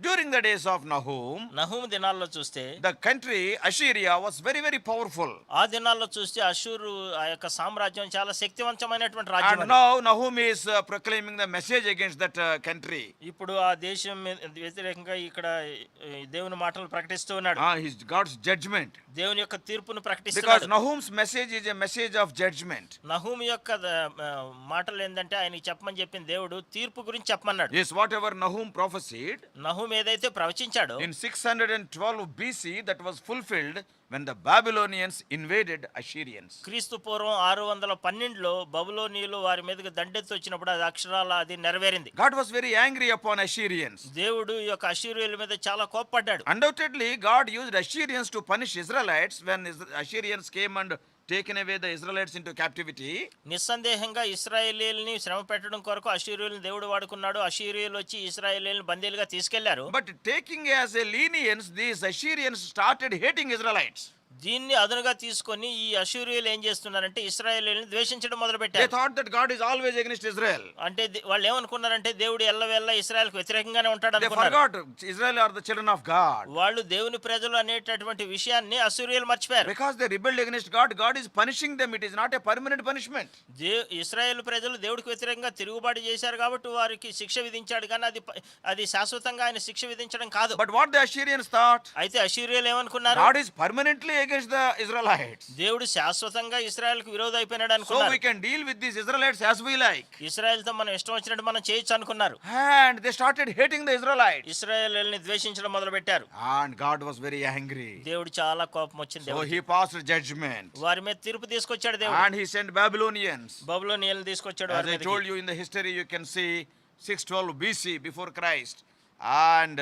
during the days of Nahum, నహూము దినాల్లో చూస్తే the country Assyria was very, very powerful. ఆ దినాల్లో చూస్తే అష్షూరు ఆ యొక్క సామ్రాజ్యం చాలా శక్తివంతమైనటువంటి And రాజ్యం. now Nahum is proclaiming the message against that country. ఇప్పుడు ఆ దేశం వ్యతిరేకంగా ఇక్కడ దేవుని మాటలు ప్రకటిస్తున్నాడు. His God's judgment. దేవుని యొక్క తీర్పును Because ప్రకటిస్తున్నాడు. Nahum's message is a message of judgment. నహూము యొక్క మాటలు ఏంటంటే ఆయనకి చెప్పమని చెప్పిన దేవుడు తీర్పు గురించి చెప్పమన్నాడు. Yes, whatever Nahum prophesied నహూము ఏదైతే ప్రవచించాడో in 612 BC, that was fulfilled when the Babylonians invaded Assyrians. క్రీస్తు పూర్వం 612లో బబులోనీయులు వారి మీదకి దండెత్తి వచ్చినప్పుడు అది అక్షరాల అది నెరవేరింది. God was very angry upon Assyrians. దేవుడు ఈ యొక్క అష్షూరీయుల మీద చాలా కోప్పడ్డాడు. Undoubtedly, God used Assyrians to punish Israelites when Assyrians came and taken away the Israelites into captivity. నిస్సందేహంగా ఇశ్రాయేలీయుల్ని శ్రమ పెట్టడం కొరకు అష్షూరీయులను దేవుడు వాడుకున్నాడు. అష్షూరీయులు వచ్చి ఇశ్రాయేలీయులను బందీలుగా తీసుకెళ్లారు. But taking as a lenience, these Assyrians started hating Israelites. దీన్ని అదునుగా తీసుకొని ఈ అష్షూరీయులు ఏం చేస్తున్నారంటే ఇశ్రాయేలీయులను ద్వేషించడం They మొదలుపెట్టారు. thought that God is always against Israel. అంటే వాళ్ళు ఏమనుకున్నారంటే దేవుడు ఎల్లవేళ ఇశ్రాయేల్కు వ్యతిరేకంగానే ఉంటాడు They అనుకున్నారు. forgot Israel are the children of God. వాళ్ళు దేవుని ప్రజలు అనేటటువంటి విషయాన్ని అష్షూరీయులు మర్చిపోయారు. Because they rebelled against God, God is punishing them. It is not a permanent punishment. Israel ప్రజలు దేవుడికి వ్యతిరేకంగా తిరుగుబాటు చేశారు కాబట్టి వారికి శిక్ష విధించాడు, కానీ అది శాశ్వతంగా ఆయన శిక్ష విధించడం కాదు. But what the Assyrians thought? అయితే అష్షూరీయులు ఏమనుకున్నారు? God is permanently against the Israelites. దేవుడు శాశ్వతంగా ఇశ్రాయేల్కు విరోధి అయిపోయినాడు So అనుకున్నారు. we can deal with these Israelites as we like. ఇశ్రాయేల్తో మనం ఇష్టం వచ్చినట్టు మనం చేయొచ్చు అనుకున్నారు. And they started hating the Israelites. ఇశ్రాయేలుని ద్వేషించడం మొదలుపెట్టారు. And God was very angry. దేవుడు చాలా కోపం వచ్చింది. So he passed judgment. వారి మీద తీర్పు తీసుకొచ్చాడు దేవుడు. And he sent Babylonians. బబులోనీయులను తీసుకొచ్చాడు As వారి I మీదకి. told you in the history, you can see 612 BC before Christ. And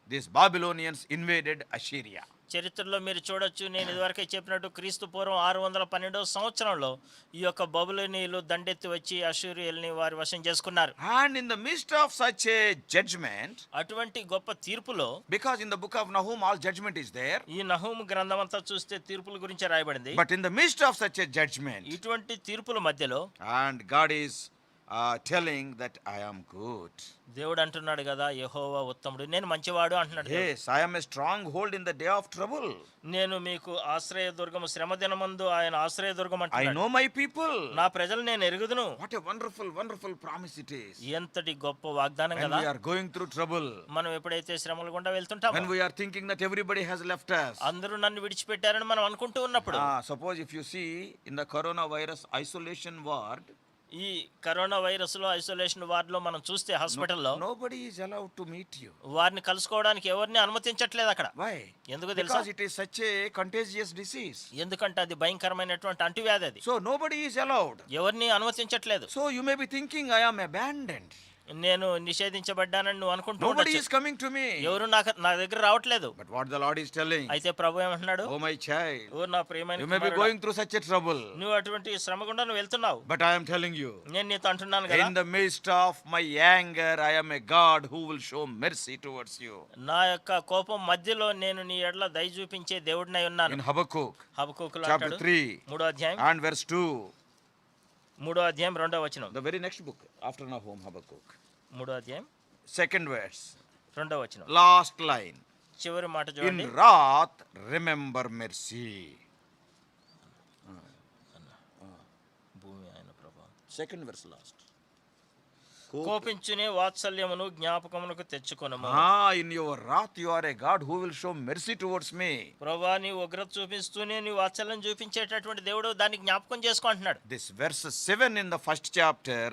these Babylonians invaded Assyria. చరిత్రలో మీరు చూడొచ్చు, నేను ఇదివరకే చెప్పినట్టు క్రీస్తు పూర్వం 612వ సంవత్సరంలో ఈ యొక్క బబులోనీయులు దండెత్తి వచ్చి అష్షూరీయుల్ని వారి వశం చేసుకున్నారు. And in the midst of such a judgment, అటువంటి గొప్ప తీర్పులో, because in the book of Nahum all judgment is there, ఈ నహూము గ్రంథం అంతా చూస్తే తీర్పుల గురించే రాయబడింది. but in the midst of such a judgment, ఇటువంటి తీర్పుల మధ్యలో and God is telling that I am good. దేవుడు అంటున్నాడు కదా, యెహోవా ఉత్తముడు, నేను మంచివాడు అంటున్నాడు. Yes, I am a stronghold in the day of trouble. నేను మీకు ఆశ్రయదుర్గము, శ్రమ దినమందు ఆయన ఆశ్రయదుర్గం I అంటున్నాడు. know my people. నా ప్రజలు నేను ఎరుగుదును. What a wonderful, wonderful promise it is. ఎంతటి గొప్ప వాగ్దానం When కదా. we are going through trouble, మనం ఎప్పుడైతే శ్రమల గుండా వెళ్తుంటామో, when we are thinking that everybody has left us. అందరూ నన్ను విడిచిపెట్టారని మనం అనుకుంటూ ఉన్నప్పుడు, Suppose if you see in the coronavirus isolation ward, ఈ కరోనా వైరస్ లో ఐసోలేషన్ వార్డ్ లో మనం చూస్తే హాస్పిటల్లో nobody is allowed to meet you. వారిని కలుసుకోవడానికి ఎవరిని అనుమతించట్లేదు అక్కడ. Why? ఎందుకు తెలుసా? Because it is such a contagious disease. ఎందుకంటే అది భయంకరమైనటువంటి అంటువ్యాధి అది. So nobody is allowed. ఎవరిని అనుమతించట్లేదు. So you may be thinking I am abandoned. నేను నిషేధించబడ్డానని నువ్వు అనుకుంటూ Nobody is ఉండొచ్చు. coming to me. ఎవరు నా దగ్గర రావట్లేదు. But what the Lord is telling, అయితే ప్రభు ఏమంటున్నాడు? oh my child, ఓ నా ప్రియమైన you may be కుమారుడా, going through such a trouble. నువ్వు అటువంటి శ్రమ గుండా నువ్వు వెళ్తున్నావు. But I am telling you, నేను నీతో అంటున్నాను కదా, in the midst of my anger, I am a God who will show mercy towards you. నా యొక్క కోపం మధ్యలో నేను నీ ఎడల దయ చూపించే దేవుడినై ఉన్నాను. In Habakkuk హబక్కూకులో chapter అంటాడు, 3 3వ అధ్యాయం and verse 2. 3వ అధ్యాయం 2వ వచనం. The very next book after Nahum, Habakkuk. 3వ అధ్యాయం Second verse. 2వ వచనం. Last line. చివరి మాట In చూడండి. wrath, remember mercy. భూమి ఆయన ప్రభావం. Second verse last. కోపించునే వాత్సల్యమును జ్ఞాపకమునకు తెచ్చుకొనుము. In your wrath you are a God who will show mercy towards me. ప్రభువా నీ ఉగ్రత చూపిస్తూనే నీ వాత్సల్యం చూపించేటటువంటి దేవుడు దాన్ని జ్ఞాపకం చేసుకుంటున్నాడు. This verse 7 in the first chapter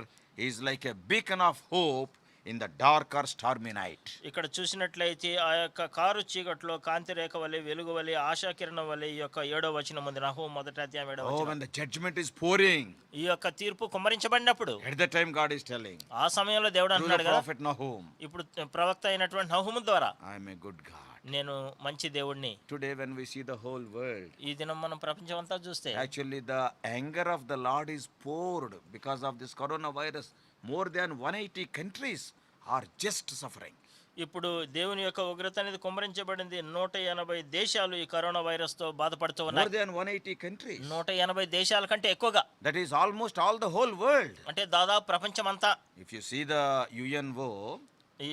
is like a beacon of hope in the dark or stormy night. ఇక్కడ చూసినట్లయితే ఆ యొక్క కారు చీకట్లో కాంతి రేఖ వలె వెలుగు వలె ఆశాకిరణం వలె ఈ యొక్క 7వ వచనం ఉంది. నహూము 1వ అధ్యాయం 7వ Oh, వచనం. when the judgment is pouring, ఈ యొక్క తీర్పు కుమ్మరించబడినప్పుడు at that time God is telling ఆ సమయంలో దేవుడు through the అంటున్నాడు కదా, prophet Nahum, ఇప్పుడు ప్రవక్త అయినటువంటి నహూము ద్వారా I am a good God. నేను మంచి దేవుడిని. Today when we see the whole world, ఈ దినం మనం ప్రపంచం అంతా చూస్తే actually the anger of the Lord is poured because of this coronavirus. More than 180 countries are just suffering. ఇప్పుడు దేవుని యొక్క ఉగ్రత అనేది కుమ్మరించబడింది. 180 దేశాలు ఈ కరోనా వైరస్ తో బాధపడుతూ More ఉన్నాయి. than 180 countries. 180 దేశాల కంటే ఎక్కువగా, That is almost all the whole world. అంటే దాదాపు ప్రపంచం అంతా. If you see the UNO, ఈ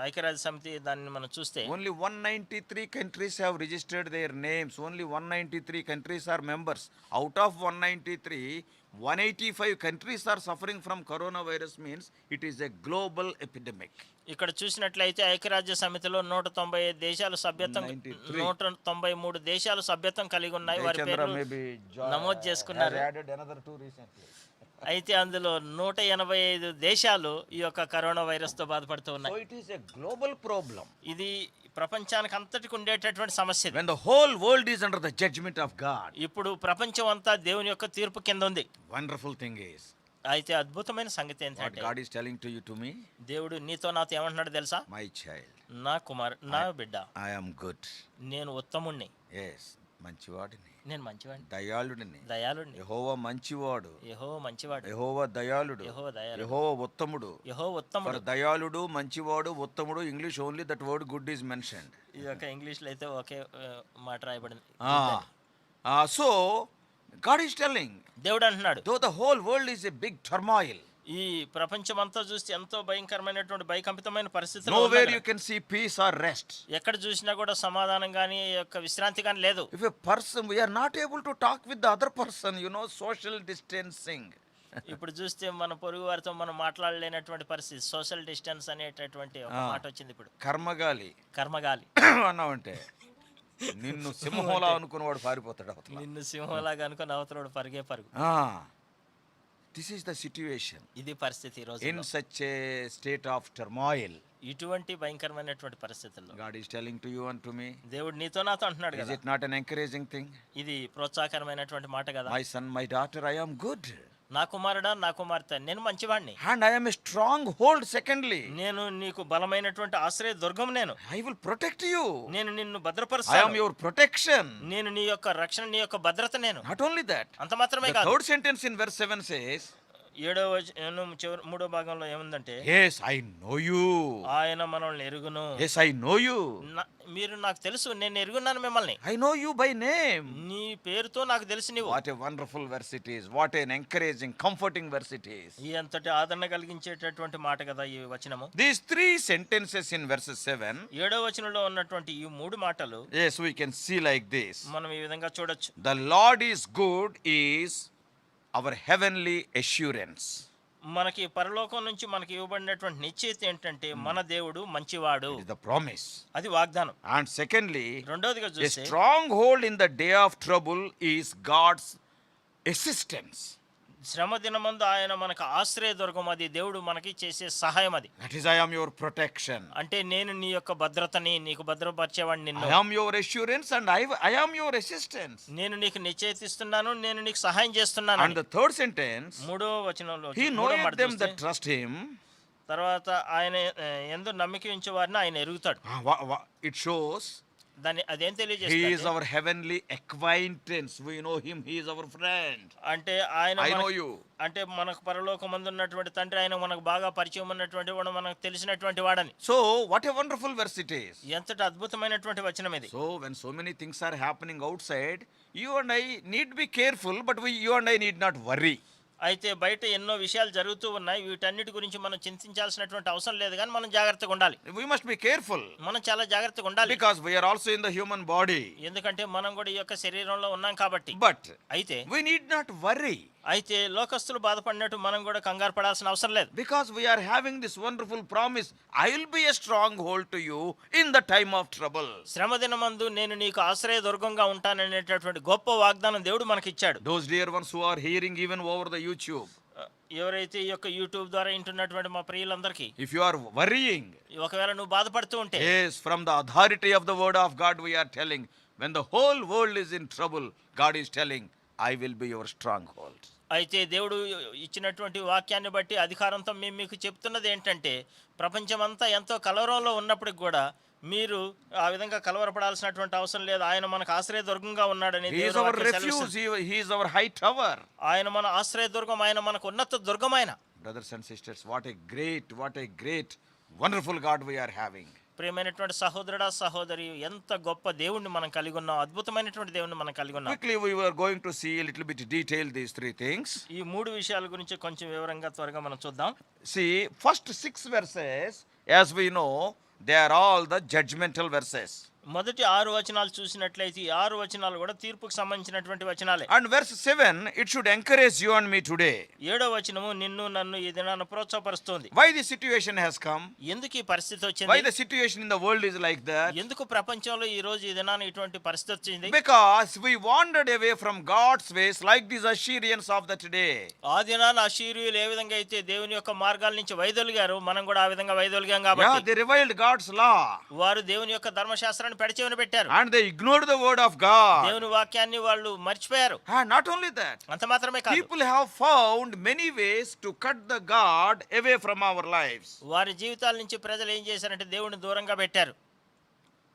ఐక్యరాజ్య సమితి దాన్ని మనం చూస్తే only 193 countries have registered their names. Only 193 countries are members. Out of 193, 185 countries are suffering from coronavirus, means it is a global epidemic. ఇక్కడ చూసినట్లయితే ఐక్యరాజ్య సమితిలో 190 దేశాలు సభ్యత్వం 93. 193 దేశాలు సభ్యత్వం కలిగి ఉన్నాయి. వారి Jayachandra పేర్లు maybe నమోదు చేసుకున్నారు. has added another 2 recently. అయితే అందులో 185 దేశాలు ఈ యొక్క కరోనా వైరస్ తో బాధపడుతూ So ఉన్నాయి. it is a global problem. ఇది ప్రపంచానికి అంతటికి ఉండేటటువంటి సమస్య. When the whole world is under the judgment of God, ఇప్పుడు ప్రపంచం అంతా దేవుని యొక్క తీర్పు కింద ఉంది. wonderful thing is, అయితే అద్భుతమైన సంగతి what ఏంటంటే God is telling to you, to me, దేవుడు నీతో నాతో ఏమంటున్నాడు తెలుసా? my child, నా బిడ్డ, I am good. నేను ఉత్తముణ్ణి, Yes, మంచివాడిని, నేను మంచివాడిని, దయాళుడిని. దయాళుడిని. యెహోవా మంచివాడు, యెహోవా మంచివాడు, యెహోవా దయాళుడు, యెహోవా దయాళుడు, యెహోవా ఉత్తముడు. యెహోవా For ఉత్తముడు. దయాళుడు, మంచివాడు, ఉత్తముడు, English only that word good is mentioned. ఈ యొక్క ఇంగ్లీష్ లో అయితే ఒకే మాట రాయబడింది. So God is telling, దేవుడు అంటున్నాడు, though the whole world is a big turmoil, ఈ ప్రపంచం అంతా చూస్తే ఎంతో భయంకరమైనటువంటి భయకంపితమైన పరిస్థితులు nowhere ఉన్నాయి. you can see peace or rest. ఎక్కడ చూసినా కూడా సమాధానం కానీ ఈ యొక్క విశ్రాంతి కానీ లేదు. If a person, we are not able to talk with the other person, social distancing. ఇప్పుడు చూస్తే మన పొరుగు వారితో మనం మాట్లాడలేనటువంటి పరిస్థితి. సోషల్ డిస్టెన్స్ అనేటటువంటి ఒక మాట వచ్చింది. ఇప్పుడు కర్మగాలి కర్మగాలి అన్నావంటే నిన్ను సింహంలా అనుకున్నవాడు పారిపోతాడు అవతల. నిన్ను సింహంలాగా అనుకుని అవతలోడు పరుగే పరుగు. This is the situation. ఇది పరిస్థితి ఈ రోజు. In such a state of turmoil, ఇటువంటి భయంకరమైనటువంటి పరిస్థితుల్లో God is telling to you and to me, దేవుడు నీతో నాతో అంటున్నాడు is కదా. it not an encouraging thing? ఇది ప్రోత్సాహకరమైనటువంటి మాట కదా. My son, my daughter, I am good. నా కుమారుడా, నా కుమార్తె, నేను మంచివాడిని. And I am a stronghold, secondly. నేను నీకు బలమైనటువంటి ఆశ్రయ దుర్గం. నేను I will protect you. నేను నిన్ను I am భద్రపరుస్తాను. your protection. నేను నీ యొక్క రక్షణ, నీ యొక్క భద్రత నేను. Not only that, అంత మాత్రమే the కాదు. third sentence in verse 7 says, 3వ భాగంలో ఏముందంటే, yes, I know you. ఆయన మనల్ని ఎరుగును. Yes, I know you. మీరు నాకు తెలుసు, నేను ఎరుగున్నాను మిమ్మల్ని. I know you by name. నీ పేరుతో నాకు తెలుసు నీవు. What a wonderful verse it is. What an encouraging, comforting verse it is. ఈ అంతటి ఆదరణ కలిగించేటటువంటి మాట కదా ఈ వచనము. These 3 sentences in verses 7, 7వ వచనంలో ఉన్నటువంటి ఈ 3 మాటలు yes, we can see like this. మనం ఈ విధంగా చూడొచ్చు. The Lord is good is our heavenly assurance. మనకి పరలోకం నుంచి మనకి ఇవ్వబడినటువంటి నిశ్చయిత ఏంటంటే మన దేవుడు మంచివాడు. It is the promise. అది వాగ్దానం. And secondly, రెండోదిగా a చూస్తే stronghold in the day of trouble is God's assistance. శ్రమ దినమందు ఆయన మనకు ఆశ్రయ దుర్గం. అది దేవుడు మనకి చేసే సహాయం. అది That is, I am your protection. అంటే నేను నీ యొక్క భద్రతని, నీకు భద్రపరిచేవాడిని నిన్ను. I am your assurance and I am your assistance. నేను నీకు నిశ్చయిస్తున్నాను, నేను నీకు సహాయం చేస్తున్నాను. And the third sentence, 3వ వచనంలో He మూడో knoweth మాట them చూస్తే, that trust Him. తర్వాత ఆయన ఎందు నమ్మిక ఉంచే వారిని ఆయన ఎరుగుతాడు. It shows దాన్ని అదేం He is తెలియజేస్తుంది our heavenly acquaintance. We know Him. He is our friend. అంటే ఆయన I know మనకు- you. అంటే మనకు పరలోకమందు ఉన్నటువంటి తండ్రి, ఆయన మనకు బాగా పరిచయం ఉన్నటువంటి వాడు, మనకు తెలిసినటువంటి వాడని. So, what a wonderful verse it is. ఎంతటి అద్భుతమైనటువంటి వచనం ఇది. So, when so many things are happening outside, you and I need be careful, but you and I need not worry. అయితే బయట ఎన్నో విషయాలు జరుగుతూ ఉన్నాయి. వీటన్నిటి గురించి మనం చింతించాల్సినటువంటి అవసరం లేదు, కానీ మనం జాగ్రత్తగా ఉండాలి. We must be careful మనం చాలా జాగ్రత్తగా ఉండాలి. because we are also in the human body. ఎందుకంటే మనం కూడా ఈ యొక్క శరీరంలో ఉన్నాం కాబట్టి. But అయితే we need not worry అయితే లోకస్తులు బాధపడినట్టు మనం కూడా కంగారు పడాల్సిన అవసరం లేదు. because we are having this wonderful promise. I will be a stronghold to you in the time of trouble. శ్రమ దినమందు నేను నీకు ఆశ్రయ దుర్గంగా ఉంటాననేటటువంటి గొప్ప వాగ్దానం దేవుడు మనకిచ్చాడు. Those dear ones who are hearing even over the YouTube, ఎవరైతే ఈ యొక్క యూట్యూబ్ ద్వారా వింటున్నటువంటి మా ప్రియులందరికీ, if you are worrying, ఒకవేళ నువ్వు బాధపడుతూ ఉంటే, yes, from the authority of the word of God we are telling, when the whole world is in trouble, God is telling, I will be your stronghold. అయితే దేవుడు ఇచ్చినటువంటి వాక్యాన్ని బట్టి అధికారంతో మేము మీకు చెప్తున్నది ఏంటంటే, ప్రపంచమంతా ఎంతో కలవరంలో ఉన్నప్పటికి కూడా మీరు ఆ విధంగా కలవరపడాల్సినటువంటి అవసరం లేదు. ఆయన మనకు ఆశ్రయ దుర్గంగా ఉన్నాడని He is our refuge, he is our high tower. ఆయన మన ఆశ్రయ దుర్గం, ఆయన మనకు ఉన్నత దుర్గమైన. Brothers and sisters, what a great wonderful God we are having. ప్రియమైనటువంటి సహోదరుడా సహోదరి, ఎంత గొప్ప దేవుణ్ణి మనం కలిగి ఉన్నాం, అద్భుతమైనటువంటి దేవుణ్ణి మనం కలిగి ఉన్నాం. Quickly we were going to see a little bit detail these three things. ఈ మూడు విషయాల గురించి కొంచెం వివరంగా త్వరగా మనం చూద్దాం. See, first 6 verses, as we know, they are all the judgmental verses. మొదటి 6 వచనాలు చూసినట్లయితే ఈ 6 వచనాలు కూడా తీర్పుకు సంబంధించినటువంటి వచనాలే. And verse 7, it should encourage you and me today. 7వ వచనము నిన్ను నన్ను ఈ దినాన ప్రోత్సాహపరుస్తుంది. Why the situation has come? ఎందుకు ఈ పరిస్థితి Why వచ్చింది? the situation in the world is like that? ఎందుకు ప్రపంచంలో ఈ రోజు ఈ దినాన ఇటువంటి పరిస్థితి వచ్చింది? Because we wandered away from God's ways like these Assyrians of the today. ఆ దినాన అశీరీయులు ఏ విధంగా అయితే దేవుని యొక్క మార్గాల నుంచి వైదొలిగారు, మనం కూడా ఆ విధంగా వైదొలిగాం Yeah, కాబట్టి they reviled God's law. వారు దేవుని యొక్క ధర్మశాస్త్రాన్ని పెడచెవిన పెట్టారు. And they ignored the word of God. దేవుని వాక్యాన్ని వాళ్ళు మర్చిపోయారు. And not only that, అంత మాత్రమే కాదు, people have found many ways to cut the God away from our lives. వారి జీవితాల నుంచి ప్రజలు ఏం చేశారంటే దేవుని దూరంగా పెట్టారు.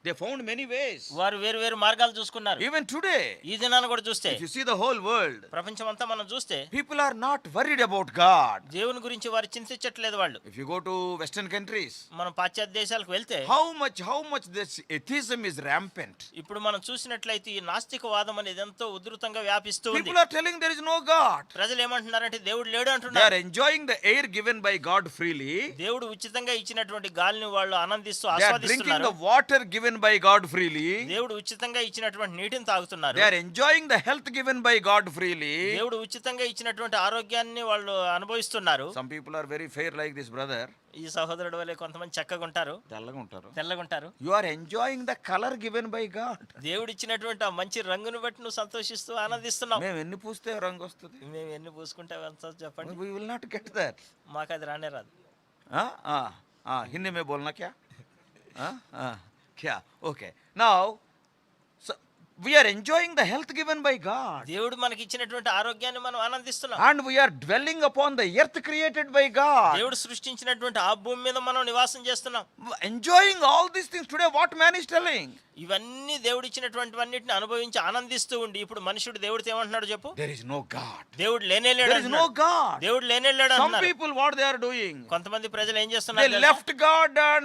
They found many ways. వారు వేరు వేరు మార్గాలు చూసుకున్నారు. Even today, ఈ దినాన్ని కూడా చూస్తే, if you see the whole world, ప్రపంచం అంతా మనం చూస్తే people are not worried about God. దేవుని గురించి వారు చింతించట్లేదు. వాళ్ళు If you go to Western countries, మనం పాశ్చాత్య దేశాలకు వెళ్తే how much this atheism is rampant. ఇప్పుడు మనం చూసినట్లయితే ఈ నాస్తికవాదం అనేది ఎంతో ఉధృతంగా వ్యాపిస్తూ ఉంది. People are telling there is no God. ప్రజలు ఏమంటున్నారంటే దేవుడు లేడు They అంటున్నారు. are enjoying the air given by God freely. దేవుడు ఉచితంగా ఇచ్చినటువంటి గాలిని వాళ్ళు ఆనందిస్తూ They are drinking ఆస్వాదిస్తున్నారు. the water given by God freely. దేవుడు ఉచితంగా ఇచ్చినటువంటి నీటిని తాగుతున్నారు. They are enjoying the health given by God freely. దేవుడు ఉచితంగా ఇచ్చినటువంటి ఆరోగ్యాన్ని వాళ్ళు అనుభవిస్తున్నారు. Some people are very fair like this brother. ఈ సహోదరుడు వల్లే కొంతమంది చక్కగా ఉంటారు, తెల్లగా ఉంటారు. తెల్లగా ఉంటారు. You are enjoying the color given by God. దేవుడు ఇచ్చినటువంటి ఆ మంచి రంగును బట్టి నువ్వు సంతోషిస్తూ ఆనందిస్తున్నావు. మేము ఎన్ని పూస్తే రంగు వస్తుంది. మేము ఎన్ని పూసుకుంటే ఎంత చెప్పండి, We will not get that. మాకు అది రానే రాదు. हिंदी में बोलना क्या? क्या? Okay. Now, so we are enjoying the health given by God. దేవుడు మనకి ఇచ్చినటువంటి ఆరోగ్యాన్ని మనం ఆనందిస్తున్నాం. And we are dwelling upon the earth created by God. దేవుడు సృష్టించినటువంటి ఆ భూమి మీద మనం నివాసం చేస్తున్నాం. Enjoying all these things today, what man is telling? ఇవన్నీ దేవుడు ఇచ్చినటువంటివన్నిటిని అనుభవించి ఆనందిస్తూ ఉండి ఇప్పుడు మనుషుడు దేవుడితో ఏమంటున్నాడు చెప్పు? There is no God. దేవుడు లేనే లేడు There is no అంటున్నాడు. God. దేవుడు లేనే లేడు Some అంటున్నారు. people, what they are doing? కొంతమంది ప్రజలు ఏం They చేస్తున్నారు తెలుసా? left God and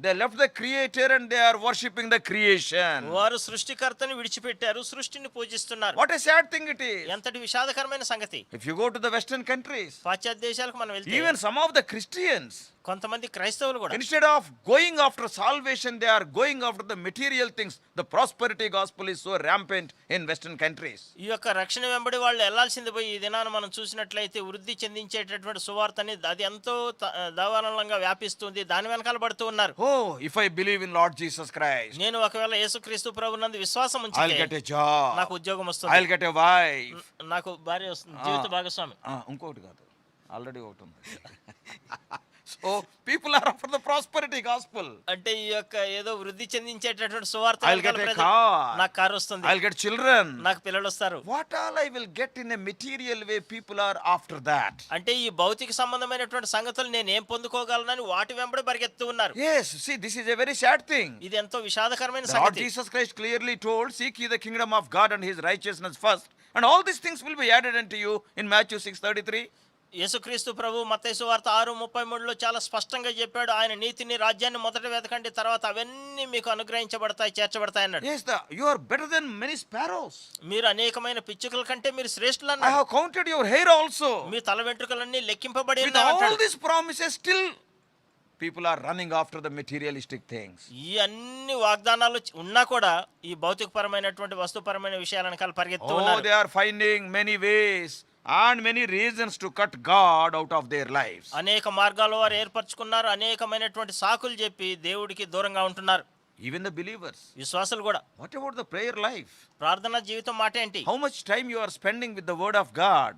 they left the Creator and they are worshipping the creation. వారు సృష్టికర్తని విడిచిపెట్టారు, సృష్టిని పూజిస్తున్నారు. What a sad thing it is. ఎంతటి విషాదకరమైన సంగతి. If you go to the Western countries, పాశ్చాత్య దేశాలకు మనం వెళ్తే even some of the Christians, కొంతమంది క్రైస్తవులు కూడా instead of going after salvation, they are going after the material things. The prosperity gospel is so rampant in Western countries. ఈ యొక్క రక్షణ వెంబడి వాళ్ళు వెళ్లాల్సింది పోయి ఈ దినాన మనం చూసినట్లయితే వృద్ధి చెందించేటటువంటి సువార్తని అది ఎంతో దావానంగా వ్యాపిస్తుంది, దాని వెనకాల పడుతూ ఉన్నారు. Oh, if I believe in Lord Jesus Christ, నేను ఒకవేళ యేసుక్రీస్తు ప్రభునందు విశ్వాసం I'll ఉంచితే get a job. నాకు ఉద్యోగం వస్తుంది, I'll get a wife. నాకు భార్య వస్తుంది, జీవిత భాగస్వామి. ఇంకోటి కాదు, ఆల్రెడీ ఒకటి ఉంది. So people are after the prosperity gospel. అంటే ఈ యొక్క ఏదో వృద్ధి చెందించేటటువంటి సువార్త I'll get వెనకాల a ప్రజలు, car. నాకు కారు వస్తుంది, I'll get children. నాకు పిల్లలు వస్తారు. What all I will get in a material way, people are after that. అంటే ఈ భౌతిక సంబంధమైనటువంటి సంగతులు నేను ఏం పొందుకోగలనని వాటి వెంబడి పరిగెత్తు ఉన్నారు. Yes, see, this is a very sad thing. ఇది ఎంతో విషాదకరమైన The Lord సంగతి. Jesus Christ clearly told, seek ye the kingdom of God and his righteousness first, and all these things will be added unto you in Matthew 6:33. యేసుక్రీస్తు ప్రభు మత్తయి సువార్త 6:33లో చాలా స్పష్టంగా చెప్పాడు. ఆయన నీతిని, రాజ్యాన్ని మొదట వెతకండి, తర్వాత అవన్నీ మీకు అనుగ్రహించబడతాయి, చేర్చబడతాయి అన్నాడు. Yes, you are better than many sparrows. మీరు అనేకమైన పిచ్చుకల కంటే మీరు శ్రేష్ఠులు I అన్నాడు. have counted your hair also. మీ తల వెంట్రుకలన్నీ లెక్కింపబడి With ఉన్నాయి all అంటాడు. these promises, still people are running after the materialistic things. ఈ అన్ని వాగ్దానాలు ఉన్నా కూడా ఈ భౌతికపరమైనటువంటి వస్తుపరమైన విషయాల వెనకాల పరిగెత్తు Oh, ఉన్నారు. they are finding many ways and many reasons to cut God out of their lives. అనేక మార్గాలు వారు ఏర్పరచుకున్నారు. అనేకమైనటువంటి సాకులు చెప్పి దేవుడికి దూరంగా ఉంటున్నారు. Even the believers. విశ్వాసులు కూడా. What about the prayer life? ప్రార్థనా జీవితం మాట ఏంటి? How much time you are spending with the word of God?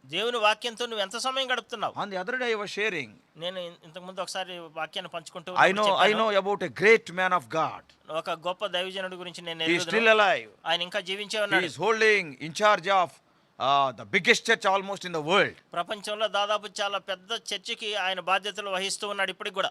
దేవుని వాక్యంతో నువ్వు ఎంత సమయం గడుపుతున్నావు? On the other day I was sharing. నేను ఇంతకు ముందు ఒకసారి వాక్యాన్ని పంచుకుంటూ I చెప్పాను. know about a great man of God. ఒక గొప్ప దైవజనుడి గురించి నేను He is still ఎరుగుదును. alive. ఆయన ఇంకా జీవించే He ఉన్నాడు. is holding in charge of the biggest church almost in the world. ప్రపంచంలో దాదాపు చాలా పెద్ద చర్చికి ఆయన బాధ్యతలు వహిస్తూ ఉన్నాడు ఇప్పటికి కూడా.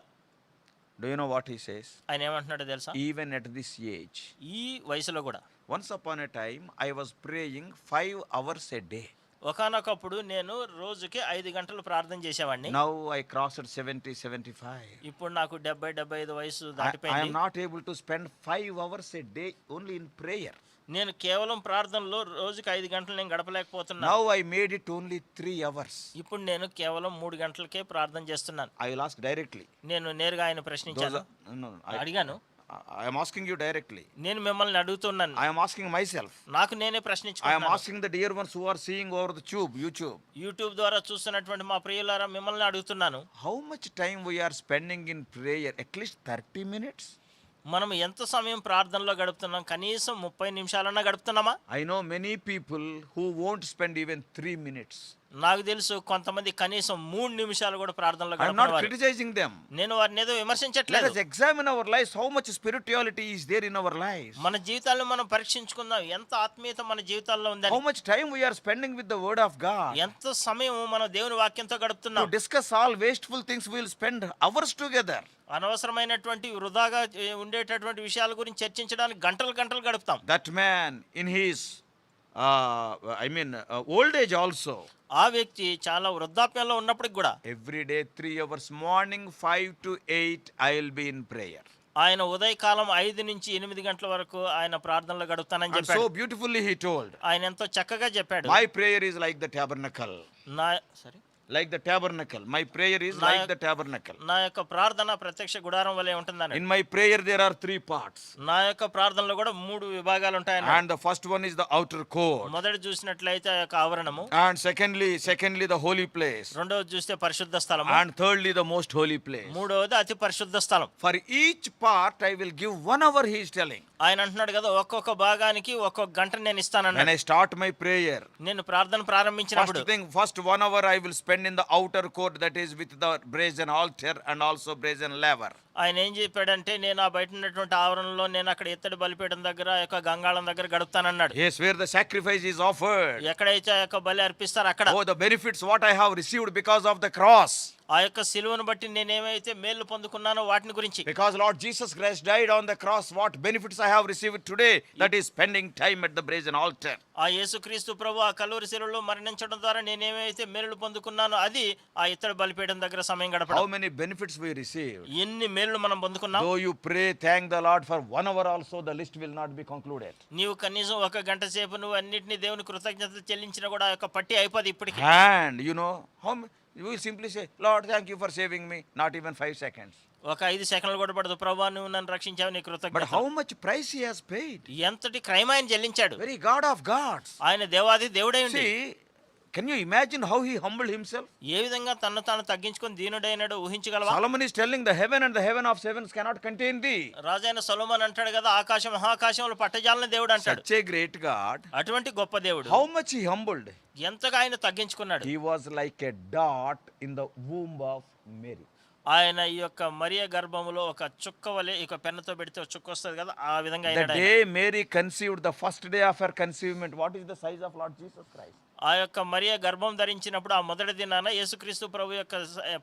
Do you know what he says? ఆయన ఏమంటున్నాడో తెలుసా? Even at this age. ఈ వయసులో కూడా Once upon a time I was praying 5 hours a day. ఒకానొకప్పుడు నేను రోజుకి 5 గంటలు ప్రార్థన చేసేవాడిని. Now I crossed 70, 75. ఇప్పుడు నాకు 70-75 వయసు I am దాటిపోయింది. not able to spend 5 hours a day only in prayer. నేను కేవలం ప్రార్థనలో రోజుకి 5 గంటలు నేను గడపలేకపోతున్నాను. Now I made it only 3 hours. ఇప్పుడు నేను కేవలం 3 గంటలకే ప్రార్థన చేస్తున్నాను. I will ask directly. నేను నేరుగా ఆయన ప్రశ్నించాను, No, అడిగాను. I am asking you directly. నేను మిమ్మల్ని అడుగుతున్నాను. I am asking myself. నాకు నేనే I am ప్రశ్నించుకుంటున్నాను. asking the dear ones who are seeing over the YouTube. YouTube ద్వారా చూస్తున్నటువంటి మా ప్రియులారా మిమ్మల్ని అడుగుతున్నాను. How much time we are spending in prayer? At least 30 minutes? మనం ఎంత సమయం ప్రార్థనలో గడుపుతున్నాం? కనీసం 30 నిమిషాలన్నా గడుపుతున్నామా? I know many people who won't spend even 3 minutes. నాకు తెలుసు కొంతమంది కనీసం 3 నిమిషాలు కూడా ప్రార్థనలో I am not గడపరు. criticizing them. నేను వారిని ఏదో Let విమర్శించట్లేదు. us examine our lives. How much spirituality is there in our lives? మన జీవితాలను మనం పరీక్షించుకుందాం. ఎంత ఆత్మీయత మన జీవితాల్లో ఉందని. How much time we are spending with the word of God? ఎంత సమయం మనం దేవుని వాక్యంతో To గడుపుతున్నాం. discuss all wasteful things, we will spend hours together. అనవసరమైనటువంటి వృధాగా ఉండేటటువంటి విషయాల గురించి చర్చించడానికి గంటలు గంటలు గడుపుతాం. That man in his old age also, ఆ వ్యక్తి చాలా వృద్ధాప్యంలో ఉన్నప్పటికి కూడా every day 3 hours, morning 5 to 8 I will be in prayer. ఆయన ఉదయకాలం 5 నుంచి 8 గంటల వరకు ఆయన ప్రార్థనలో గడుపుతానని And చెప్పాడు. so beautifully he told, ఆయన ఎంతో చక్కగా చెప్పాడు. my prayer is like the tabernacle. Like the tabernacle. My prayer is like the tabernacle. నా యొక్క ప్రార్థన ప్రత్యక్ష గుడారం వలె ఉంటుందని. In my prayer there are 3 parts. నా యొక్క ప్రార్థనలో కూడా 3 విభాగాలు ఉంటాయని. And the first one is the outer court. మొదటి చూసినట్లయితే ఆ యొక్క ఆవరణము. And secondly the holy place. రెండవది చూస్తే పరిశుద్ధ స్థలము. And thirdly the most holy place. మూడవది అతి పరిశుద్ధ స్థలం. For each part I will give 1 hour, he is telling. ఆయన అంటున్నాడు కదా, ఒక్కొక్క భాగానికి ఒక్కొక్క గంట నేను When ఇస్తానన్నాడు. I start my prayer, నేను ప్రార్థన ప్రారంభించినప్పుడు first 1 hour I will spend in the outer court, that is with the brazen altar and also brazen laver. ఆయన ఏం చెప్పాడంటే, నేను ఆ బయట ఉన్నటువంటి ఆవరణలో నేను అక్కడ ఎత్తడి బలిపీఠం దగ్గర ఆ యొక్క గంగాళం దగ్గర గడుపుతానన్నాడు. Yes, where the sacrifice is offered. ఎక్కడైతే ఆ యొక్క బలి అర్పిస్తారో అక్కడ. Oh, the benefits what I have received because of the cross. ఆ యొక్క సిలువను బట్టి నేనేమైతే మేలు పొందుకున్నానో వాటిని గురించి. Because Lord Jesus Christ died on the cross, what benefits I have received today, that is spending time at the brazen altar. ఆ యేసుక్రీస్తు ప్రభు ఆ కలువరి శిలువలో మరణించడం ద్వారా నేనేమైతే మేలు పొందుకున్నానో అది ఆ ఇత్తడి బలిపీఠం దగ్గర సమయం How గడపడం. many benefits we received? ఎన్ని మేలు మనం పొందుకున్నాం. Though you pray, thank the Lord for 1 hour also, the list will not be concluded. నీవు కనీసం 1 గంట సేపు నువ్వు అన్నిటిని దేవుని కృతజ్ఞత చెల్లించినా కూడా ఆ యొక్క పట్టి అయిపోదు ఇప్పటికి. And you know, you will simply say, Lord, thank you for saving me. Not even 5 seconds. ఒక 5 సెకన్లు కూడా పడదు. ప్రభువా నువ్వు నన్ను రక్షించావు, నీ But కృతజ్ఞత. how much price he has paid? ఎంతటి క్రైమ్ ఆయన చెల్లించాడు. Very God of gods. ఆయన దేవాది దేవుడై ఉండి See, can you imagine how he humbled himself? ఏ విధంగా తన్ను తాను తగ్గించుకొని దీనుడైనాడో ఊహించగలవా? Solomon is telling the heaven and the heaven of heavens cannot contain thee. రాజైన సొలొమోన్ అంటాడు కదా, ఆకాశం మహాకాశంలో పట్టజాలని దేవుడు అంటాడు. Such a great God. అటువంటి గొప్ప దేవుడు How much he humbled? ఎంతగా ఆయన తగ్గించుకున్నాడు. He was like a dot in the womb of Mary. ఆయన ఈ యొక్క మరియ గర్భములో ఒక చుక్క వలె, ఇక పెన్నుతో పెడితే ఒక చుక్క వస్తుంది కదా, ఆ విధంగా The అయినాడు ఆయన. day Mary conceived, the first day of her conceivement, what is the size of Lord Jesus Christ? ఆ యొక్క మరియ గర్భం ధరించినప్పుడు ఆ మొదటి దినాన యేసుక్రీస్తు ప్రభు యొక్క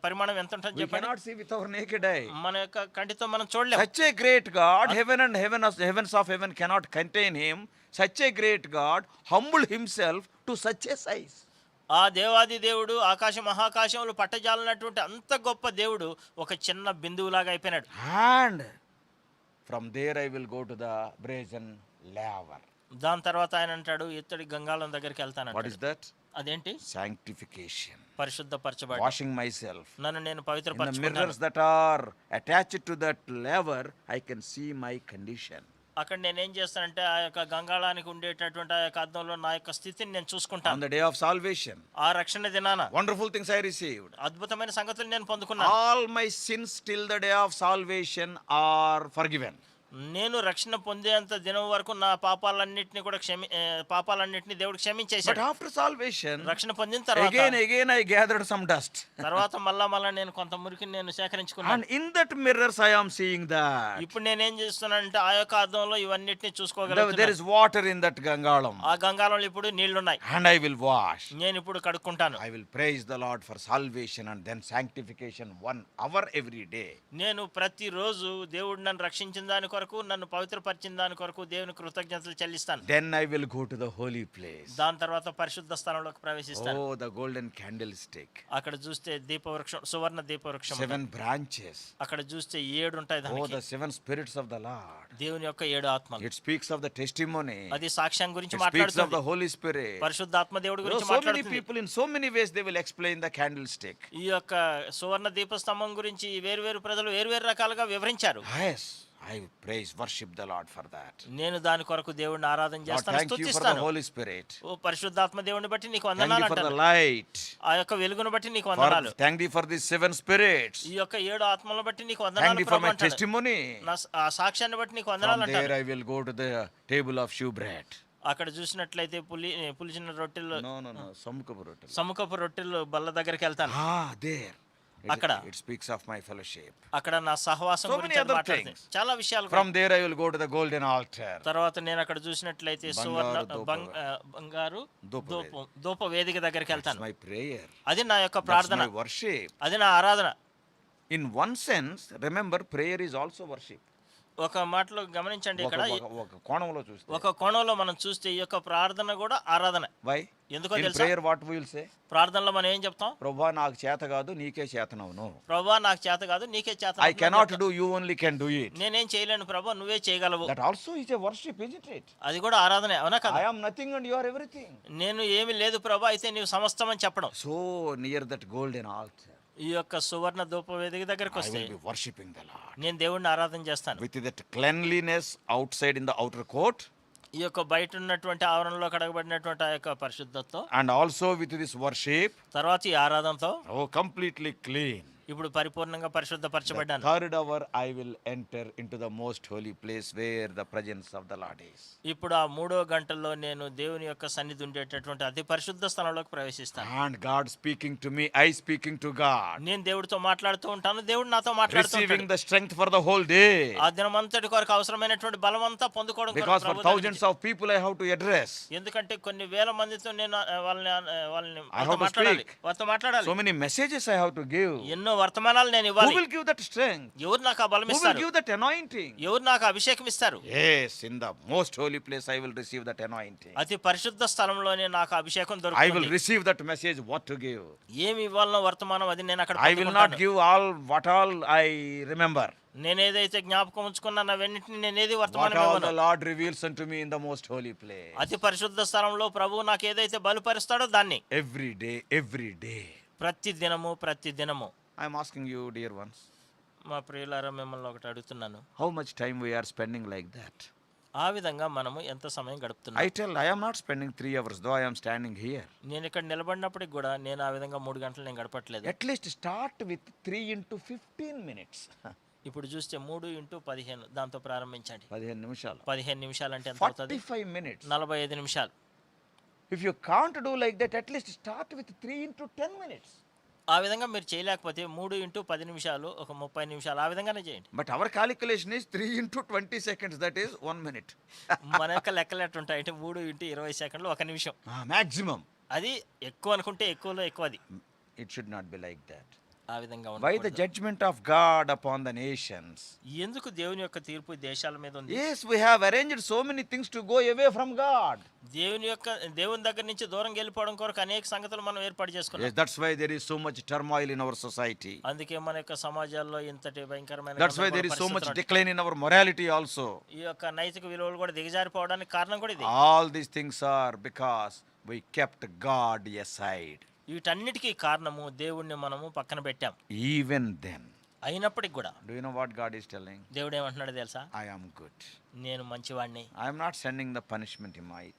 పరిమాణం ఎంత ఉంటుంది We చెప్పండి. cannot see with our naked eye. మన యొక్క కంటితో మనం చూడలేం. Such a great God, heaven and heavens of heaven cannot contain him. Such a great God humbled himself to such a size. ఆ దేవాది దేవుడు ఆకాశ మహాకాశములు పట్టజాలనటువంటి అంత గొప్ప దేవుడు ఒక చిన్న బిందువులాగా అయిపోయినాడు. And from there I will go to the brazen laver. దాని తర్వాత ఆయన అంటాడు ఇత్తడి గంగాళం దగ్గరికి What వెళ్తాను. is that? అదేంటి? Sanctification. పరిశుద్ధపరచబడి Washing myself. నన్ను నేను In the పవిత్రపరచుకుంటాను. mirrors that are attached to that laver, I can see my condition. అక్కడ నేనేం చేస్తానంటే ఆ యొక్క గంగాళానికి ఉండేటటువంటి ఆ యొక్క అద్దంలో నా యొక్క స్థితిని నేను On చూసుకుంటాను. the day of salvation, ఆ రక్షణ దినాన wonderful things I received. అద్భుతమైన సంగతులు నేను పొందుకున్నాను. All my sins till the day of salvation are forgiven. నేను రక్షణ పొందేంత దినం వరకు నా పాపాలన్నిటిని కూడా పాపాలన్నిటిని దేవుడు But క్షమించేశాడు. after salvation, రక్షణ పొందిన తర్వాత again I gathered some dust. తర్వాత మళ్ళా నేను కొంత మురికిని నేను సేకరించుకున్నాను. And in that mirrors I am seeing that. ఇప్పుడు నేనేం చేస్తున్నానంటే ఆ యొక్క అద్దంలో ఇవన్నిటిని There చూసుకోగలుగుతున్నాను. is water in that Gangalam. ఆ గంగాళంలో ఇప్పుడు నీళ్లున్నాయి. And I will wash. నేను ఇప్పుడు కడుక్కుంటాను. I will praise the Lord for salvation and then sanctification 1 hour every day. నేను ప్రతిరోజు దేవుడు నన్ను రక్షించిన దాని కొరకు నన్ను పవిత్రపరిచిన దాని కొరకు దేవుని కృతజ్ఞతలు చెల్లిస్తాను. Then I will go to the holy place. దాని తర్వాత పరిశుద్ధ స్థలంలోకి ప్రవేశిస్తాను. Oh, the golden candlestick. అక్కడ చూస్తే దీపవృక్షం, సువర్ణ దీపవృక్షం 7 branches. అక్కడ చూస్తే 7 ఉంటాయి Oh, దానికి. the 7 spirits of the Lord. దేవుని యొక్క 7 ఆత్మలు. It speaks of the testimony. అది సాక్ష్యం గురించి It speaks of మాట్లాడుతుంది. the Holy Spirit. పరిశుద్ధాత్మ దేవుడి గురించి So many మాట్లాడుతుంది. people in so many ways they will explain the candlestick. ఈ యొక్క సువర్ణ దీపస్తంభం గురించి వేరు ప్రజలు వేరు రకాలుగా వివరించారు. Yes, I praise, worship the Lord for that. నేను దాని కొరకు దేవుడిని ఆరాధన Lord, చేస్తాను, thank you for the స్తుతిస్తాను. Holy Spirit. ఓ పరిశుద్ధాత్మ దేవుని బట్టి నీకు Thank వందనాలు you for the అంటాను. light. ఆ యొక్క వెలుగును బట్టి నీకు వందనాలు. Thank you for these 7 spirits. ఈ యొక్క 7 ఆత్మలను బట్టి నీకు Thank వందనాలు you for ప్రభు my అంటాను. testimony. ఆ సాక్ష్యాన్ని బట్టి నీకు From వందనాలు there అంటాను. I will go to the table of shewbread. అక్కడ చూసినట్లయితే పులిచిన రొట్టెలు, No. Sammukapu rottel. సముఖపు రొట్టెలు బల్ల దగ్గరికి వెళ్తాను. There. అక్కడ. It speaks of my fellowship. అక్కడ నా సహవాసం So many గురించి అది other మాట్లాడుతుంది. things. చాలా విషయాలు. From there I will go to the golden altar. తర్వాత నేను అక్కడ చూసినట్లయితే బంగారు ధూప ధూప వేదిక దగ్గరికి That's వెళ్తాను. my prayer. అది నా యొక్క That's ప్రార్థన, my worship. అది నా ఆరాధన. In one sense, remember, prayer is also worship. ఒక మాటలో గమనించండి, ఇక్కడ ఒక కోణంలో చూస్తే ఒక కోణంలో మనం చూస్తే ఈ యొక్క ప్రార్థన కూడా ఆరాధన. why ఎందుకో in తెలుసా? prayer what we will say? ప్రార్థనలో మనం ఏం చెప్తాం? ప్రభువా నాకు చేత కాదు నీకే చేతనవును. ప్రభువా నాకు చేత కాదు నీకే చేత. I cannot do, you only can do it. నేనేం చేయలేను ప్రభు, నువ్వే చేయగలవు. That also is a worship, isn't it? అది కూడా ఆరాధనే, అవునా కదా? I am nothing and you are everything. నేను ఏమి లేదు ప్రభు, అయితే నీవు సమస్తం అని చెప్పడం. So near that golden altar ఈ యొక్క సువర్ణ ధూప వేదిక దగ్గరకు I వస్తే will be worshipping the Lord నేను దేవుడిని ఆరాధన చేస్తాను. with that cleanliness outside in the outer court ఈ యొక్క బయట ఉన్నటువంటి ఆవరణలో కడగబడినటువంటి ఆ యొక్క పరిశుద్ధతతో, and also with this worship, తర్వాత ఈ ఆరాధనతో oh, completely clean. ఇప్పుడు పరిపూర్ణంగా The పరిశుద్ధపరచబడ్డాను. third hour I will enter into the most holy place where the presence of the Lord is. ఇప్పుడు ఆ 3వ గంటల్లో నేను దేవుని యొక్క సన్నిధి ఉండేటటువంటి అతి పరిశుద్ధ స్థలంలోకి ప్రవేశిస్తాను. And God speaking to me, I speaking to God. నేను దేవుడితో మాట్లాడుతూ ఉంటాను, దేవుడు నాతో మాట్లాడుతూ Receiving ఉంటాడు. the strength for the whole day. ఆ దినమంతటి కొరకు అవసరమైనటువంటి బలం అంతా పొందుకోవడం కొరకు Because for ప్రభు దగ్గరికి thousands of people I have to address. ఎందుకంటే కొన్ని వేల మందితో నేను వాళ్ళని I have to మాట్లాడాలి, speak. వారితో మాట్లాడాలి. So many messages I have to give. ఎన్నో వర్తమానాలు నేను Who ఇవ్వాలి. will give that strength? ఎవరు నాకు ఆ బలం Who will ఇస్తారు? give that anointing? ఎవరు నాకు అభిషేకం ఇస్తారు? Yes, in the most holy place I will receive that anointing. అతి పరిశుద్ధ స్థలంలోనే నాకు అభిషేకం I will దొరుకుతుంది. receive that message what to give. ఏమి ఇవ్వాలనో వర్తమానం అది నేను అక్కడ I will not పొందుకుంటాను. give all what all I remember. నేనేదైతే జ్ఞాపకం ఉంచుకున్నాను అవన్నిటిని నేనేది What వర్తమానం all ఇవ్వను. the Lord reveals unto me in the most holy place. అతి పరిశుద్ధ స్థలంలో ప్రభువు నాకు ఏదైతే బలుపరుస్తాడో దాన్ని Every day. ప్రతి దినము. I am asking you, dear ones, మా ప్రియులారా మిమ్మల్ని ఒకటి అడుగుతున్నాను, how much time we are spending like that? ఆ విధంగా మనము ఎంత సమయం గడుపుతున్నాం? I tell, I am not spending 3 hours, though I am standing here. నేను ఇక్కడ నిలబడినప్పటికి కూడా నేను ఆ విధంగా 3 గంటలు నేను గడపట్లేదు. At least start with 3 into 15 minutes. ఇప్పుడు చూస్తే 3 × 15 దాంతో ప్రారంభించండి. 15 నిమిషాలు. 15 నిమిషాలు అంటే ఎంత అవుతుంది? 45 minutes. 45 నిమిషాలు. If you can't do like that, at least start with 3 into 10 minutes. ఆ విధంగా మీరు చేయలేకపోతే 3 × 10 నిమిషాలు, ఒక 30 నిమిషాలు ఆ విధంగానే చేయండి. But our calculation is 3 into 20 seconds, that is 1 minute. మన యొక్క లెక్కలు ఎట్టుంటాయి అంటే 3 × 20 సెకండ్లు 1 నిమిషం. Maximum. అది ఎక్కువ అనుకుంటే ఎక్కువలో ఎక్కువ. అది It should not be like that. ఆ విధంగా Why the ఉండకూడదు. judgment of God upon the nations? ఎందుకు దేవుని యొక్క తీర్పు ఈ దేశాల మీద ఉంది? Yes, we have arranged so many things to go away from God. దేవుని దగ్గర నుంచి దూరం వెళ్ళిపోవడం కొరకు అనేక సంగతులు మనం ఏర్పాటు చేసుకున్నాం. Yes, that's why there is so much turmoil in our society. అందుకే మన యొక్క సమాజాల్లో ఇంతటి భయంకరమైన That's why there is so much పరిస్థితులు decline in our morality also. ఈ యొక్క నైతిక విలువలు కూడా దిగజారిపోవడానికి కారణం కూడా ఇది. All these things are because we kept God aside. వీటన్నిటికీ కారణము దేవుణ్ణి మనము పక్కన పెట్టాం. Even then, అయినప్పటికి కూడా do you know what God is telling? దేవుడు ఏమంటున్నాడు తెలుసా? I am good. నేను మంచివాడిని. I am not sending the punishment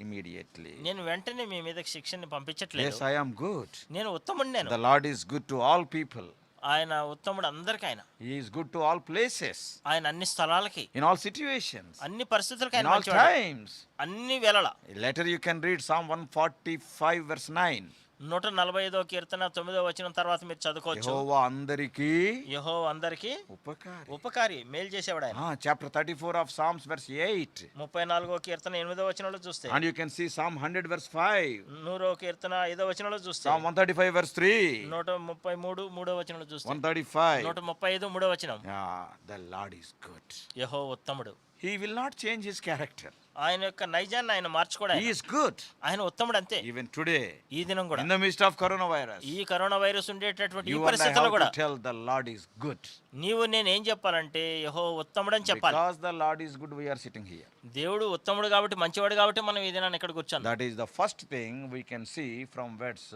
immediately. నేను వెంటనే మీ మీదకి శిక్షని పంపించట్లేదు. Yes, I am good. నేను ఉత్తముడు. నేను The Lord is good to all people. ఆయన ఉత్తముడు అందరికీ. ఆయన He is good to all places, ఆయన అన్ని స్థలాలకి, in all situations, అన్ని పరిస్థితులకి in ఆయన all మంచివాడు. times. అన్ని వేళల. Later you can read Psalm 145 verse 9. 145వ కీర్తన 9వ వచనం తర్వాత మీరు చదువుకోవచ్చు. యెహోవా అందరికీ యెహోవా అందరికీ ఉపకారి. ఉపకారి, మేలు చేసేవాడు ఆయన. Chapter 34 of Psalms verse 8. 34వ కీర్తన 8వ వచనంలో చూస్తే, And you can see Psalm 100 verse 5. 100వ కీర్తన 5వ వచనంలో చూస్తే, Psalm 135 verse 3. 133 3వ వచనంలో చూస్తే, 135. 135 3వ వచనం. The Lord is good. యెహోవా ఉత్తముడు. He will not change his character. ఆయన యొక్క నైజాన్ని ఆయన మార్చుకోడు. He is good. ఆయన ఉత్తముడు అంతే. Even today, ఈ దినం కూడా, in the midst of coronavirus, ఈ కరోనా వైరస్ ఉండేటటువంటి ఈ you and I పరిస్థితుల్లో have కూడా to tell the Lord is good. నీవు నేను ఏం చెప్పాలంటే యెహోవా ఉత్తముడు అని చెప్పాలి. Because the Lord is good, we are sitting here. దేవుడు ఉత్తముడు కాబట్టి, మంచివాడు కాబట్టి మనం ఈ దినాన్ని ఇక్కడ కూర్చున్నాం. That is the first thing we can see from verse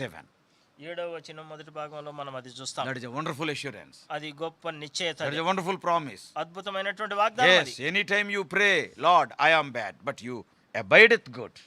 7. 7వ వచనం మొదటి భాగంలో మనం అది చూస్తాం. That is a wonderful assurance. అది గొప్ప నిశ్చయత. That is a wonderful promise. అద్భుతమైనటువంటి వాగ్దానం అది. Yes, anytime you pray, Lord, I am bad, but you abideth good.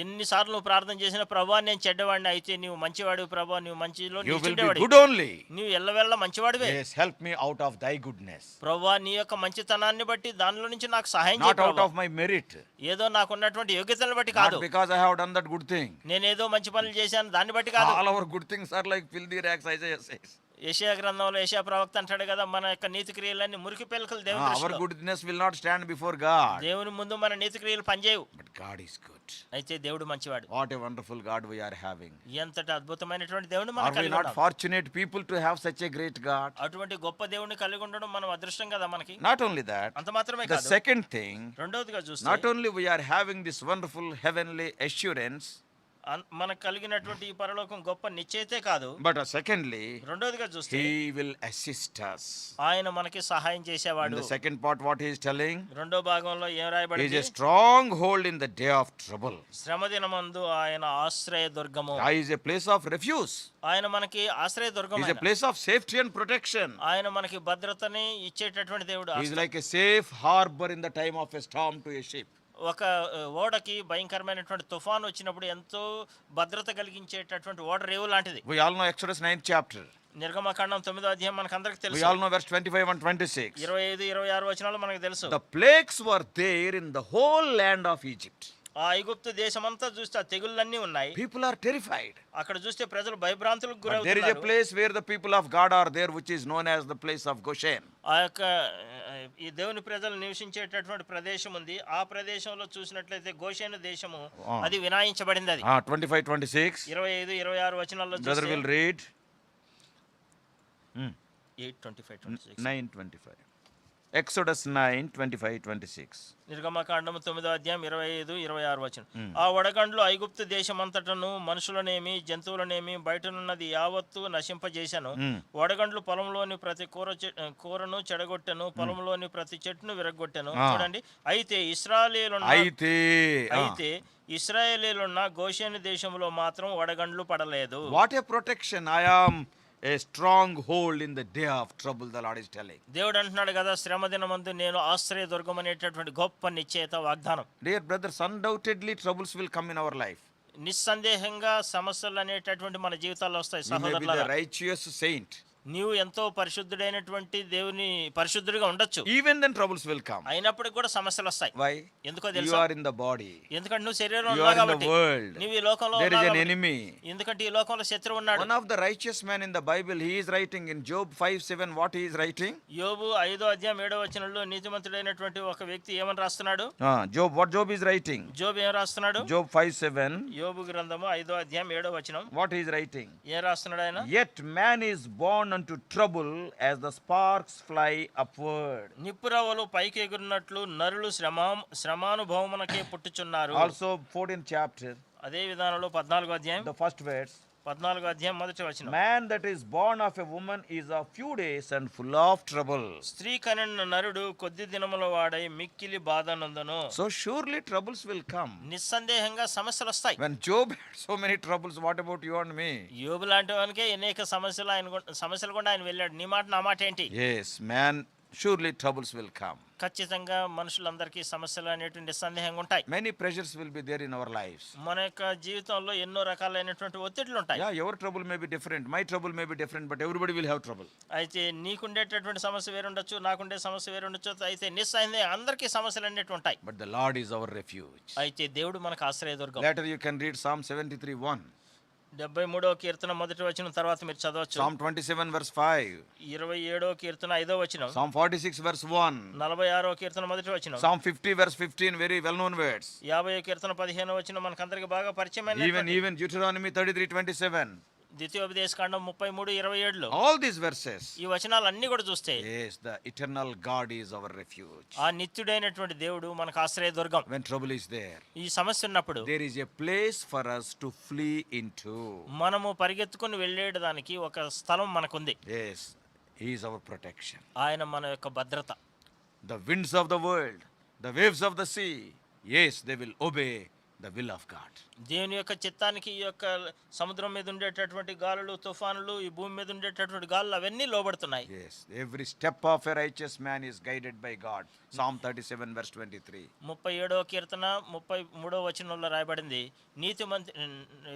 ఎన్నిసార్లు నువ్వు ప్రార్థన చేసిన, ప్రభువా నేను చెడ్డవాడిని, అయితే నీవు మంచివాడివి ప్రభువా, నీవు మంచిలో You will be నిలిచుండేవాడివి. good only. నీవు ఎల్లవేళ మంచివాడివే. Yes, help me out of thy goodness. ప్రభువా నీ యొక్క మంచితనాన్ని బట్టి దానిలో నుంచి నాకు సహాయం Not చేయి out ప్రభువా. of my merit. ఏదో నాకున్నటువంటి యోగ్యతలను బట్టి Not కాదు, because I have done that good thing. నేనేదో మంచి పనులు చేశాను దాన్ని బట్టి కాదు. All our good things are like filthy rags, Isaiah says. యెషయా గ్రంథంలో యెషయా ప్రవక్త అంటాడు కదా, మన యొక్క నీతి క్రియలన్నీ మురికి పెలుకలు దేవుని Our దృష్టిలో. goodness will not stand before God. దేవుని ముందు మన నీతి క్రియలు పనిచేయవు. But God is good. అయితే దేవుడు మంచివాడు. What a wonderful God we are having. ఎంతటి అద్భుతమైనటువంటి దేవుని Are మనం we కలిగి not ఉన్నాం. fortunate people to have such a great God? అటువంటి గొప్ప దేవుని కలిగి ఉండడం మనం అదృష్టం కదా మనకి. Not only that, అంత మాత్రమే the కాదు, second thing, రెండవదిగా చూస్తే not only we are having this wonderful heavenly assurance, మనకు కలిగినటువంటి ఈ పరలోకం గొప్ప నిశ్చయితే కాదు, but secondly, రెండవదిగా చూస్తే He will assist us. ఆయన మనకి సహాయం In చేసేవాడు. the second part, what He is telling, రెండో భాగంలో ఏం He is రాయబడింది? a stronghold in the day of trouble. శ్రమ దినమందు ఆయన ఆశ్రయ దుర్గము. He is a place of refuge. ఆయన మనకి ఆశ్రయ He Durgam. is a place of safety and protection. ఆయన మనకి భద్రతని ఇచ్చేటటువంటి దేవుడు. He is like a safe harbor in the time of a storm to a ship. ఒక ఓడకి భయంకరమైనటువంటి తుఫాను వచ్చినప్పుడు ఎంతో భద్రత కలిగించేటటువంటి ఓడ రేవు లాంటిది. We all know Exodus 9th chapter. నిర్గమకాండం 9వ అధ్యాయం మనకు అందరికి We తెలుసు. all know verse 25 and 26. 25 26 వచనాలు మనకు తెలుసు. The plagues were there in the whole land of Egypt. ఆ ఐగుప్తు దేశమంతా చూస్తే ఆ తెగుళ్ళన్నీ ఉన్నాయి. People are terrified. అక్కడ చూస్తే ప్రజలు భయభ్రాంతులకు But there is a గురవుతున్నారు. place where the people of God are there, which is known as the place of Goshen. ఆ యొక్క ఈ దేవుని ప్రజలు నివసించేటటువంటి ప్రదేశం ఉంది. ఆ ప్రదేశంలో చూసినట్లయితే గోషేను దేశము అది వినాయించబడింది. అది 25, 26. 25 26 వచనాల్లో Brother చూస్తే will read. 8:25 26 9:25. Exodus 9, 25, 26. నిర్గమకాండము 9వ అధ్యాయం 25 26 వచనం. ఆ వడగండ్లు ఐగుప్తు దేశమంతటను మనుషులనేమి జంతువులనేమి బయటనున్నది యావత్తు నశింపజేశాను. వడగండ్లు పొలంలోని ప్రతి కూరను చెడగొట్టెను, పొలంలోని ప్రతి చెట్టును విరగొట్టెను. చూడండి, అయితే ఇశ్రాయేలీలున్న గోషేను దేశంలో మాత్రం వడగండ్లు పడలేదు. What a protection! I am a stronghold in the day of trouble, the Lord is telling. దేవుడు అంటున్నాడు కదా, శ్రమ దినమందు నేను ఆశ్రయ దుర్గం అనేటటువంటి గొప్ప నిశ్చయత వాగ్దానం. Dear brothers, undoubtedly troubles will come in our life. నిస్సందేహంగా సమస్యలు అనేటటువంటి మన జీవితాల్లో వస్తాయి You may be the సహోదరులారా. righteous saint. నీవు ఎంతో పరిశుద్ధుడైనటువంటి దేవుని పరిశుద్ధుడిగా ఉండొచ్చు, Even then troubles will come. అయినప్పటికి కూడా సమస్యలు వస్తాయి. Why? ఎందుకో You తెలుసా? are in the body. ఎందుకంటే నువ్వు శరీరంలో You ఉన్నావు are in the కాబట్టి, world. నువ్వు ఈ లోకంలో There is ఉన్నావు an కాబట్టి. enemy. ఎందుకంటే ఈ లోకంలో శత్రువు ఉన్నాడు. One of the righteous men in the Bible, he is writing in Job 5:7, what he is writing? యోబు 5వ అధ్యాయం 7వ వచనంలో నీతిమంతుడైనటువంటి ఒక వ్యక్తి ఏమని రాస్తున్నాడు? Job, what Job is writing? జోబు ఏం రాస్తున్నాడు? Job 5:7, యోబు గ్రంథము 5వ అధ్యాయం 7వ వచనం. what he is writing? ఏం రాస్తున్నాడు ఆయన? Yet man is born unto trouble as the sparks fly upward. నిప్పురవ్వలు పైకి ఎగురున్నట్లు నరులు శ్రమానుభవమునకే పుట్టుచున్నారు. Also 14th chapter, అదే విధానంలో 14వ అధ్యాయం the first verse. 14వ అధ్యాయం మొదటి వచనం. Man that is born of a woman is of few days and full of trouble. స్త్రీ కనిన నరుడు కొద్ది దినముల వాడై మిక్కిలి బాధ నందును. So surely troubles will come. నిస్సందేహంగా సమస్యలు వస్తాయి. When Job had so many troubles, what about you and me? యోబు లాంటి వానికే అనేక సమస్యలు కూడా ఆయన వెళ్ళాడు. నీ మాట నా మాట ఏంటి? Yes, man, surely troubles will come. ఖచ్చితంగా మనుషులందరికీ సమస్యలు అనేటువంటి నిస్సందేహంగా ఉంటాయి. Many pressures will be there in our lives. మన యొక్క జీవితంలో ఎన్నో రకాలైనటువంటి ఒత్తిడులు ఉంటాయి. Yeah, your trouble may be different, my trouble may be different, but everybody will have trouble. అయితే నీకుండేటటువంటి సమస్య వేరుండొచ్చు, నాకుండే సమస్య వేరుండొచ్చు. అయితే నిస్సందేహంగా అందరికీ సమస్యలు అనేవి ఉంటాయి. But the Lord is our refuge. అయితే దేవుడు మనకు ఆశ్రయదుర్గం. Later you can read Psalm 73:1. 73వ కీర్తన మొదటి వచనం తర్వాత మీరు చదవచ్చు. Psalm 27 verse 5. 27వ కీర్తన 5వ వచనం. Psalm 46 verse 1. 46వ కీర్తన మొదటి వచనం. Psalm 50 verse 15, very well known words. 50వ కీర్తన 15వ వచనం మనకందరికి బాగా పరిచయమైన. Even Deuteronomy 33:27. ద్వితీయోపదేశకాండం 33:27లో All these verses. ఈ వచనాలన్నీ కూడా చూస్తే, Yes, the eternal God is our refuge. ఆ నిత్యుడైనటువంటి దేవుడు మనకు ఆశ్రయదుర్గం. When trouble is there, ఈ సమస్య ఉన్నప్పుడు there is a place for us to flee into. మనము పరిగెత్తుకుని వెళ్ళేదానికి ఒక స్థలం మనకుంది. Yes, He is our protection. ఆయన మన యొక్క భద్రత. The winds of the world, the waves of the sea, yes, they will obey the will of God. దేవుని యొక్క చిత్తానికి ఈ యొక్క సముద్రం మీద ఉండేటటువంటి గాలులు, తుఫానులు, ఈ భూమి మీద ఉండేటటువంటి గాలులు అవన్నీ లోబడుతున్నాయి. Yes, every step of a righteous man is guided by God. Psalm 37 verse 23. 37వ కీర్తన 33వ వచనంలో రాయబడింది, నీతిమంతు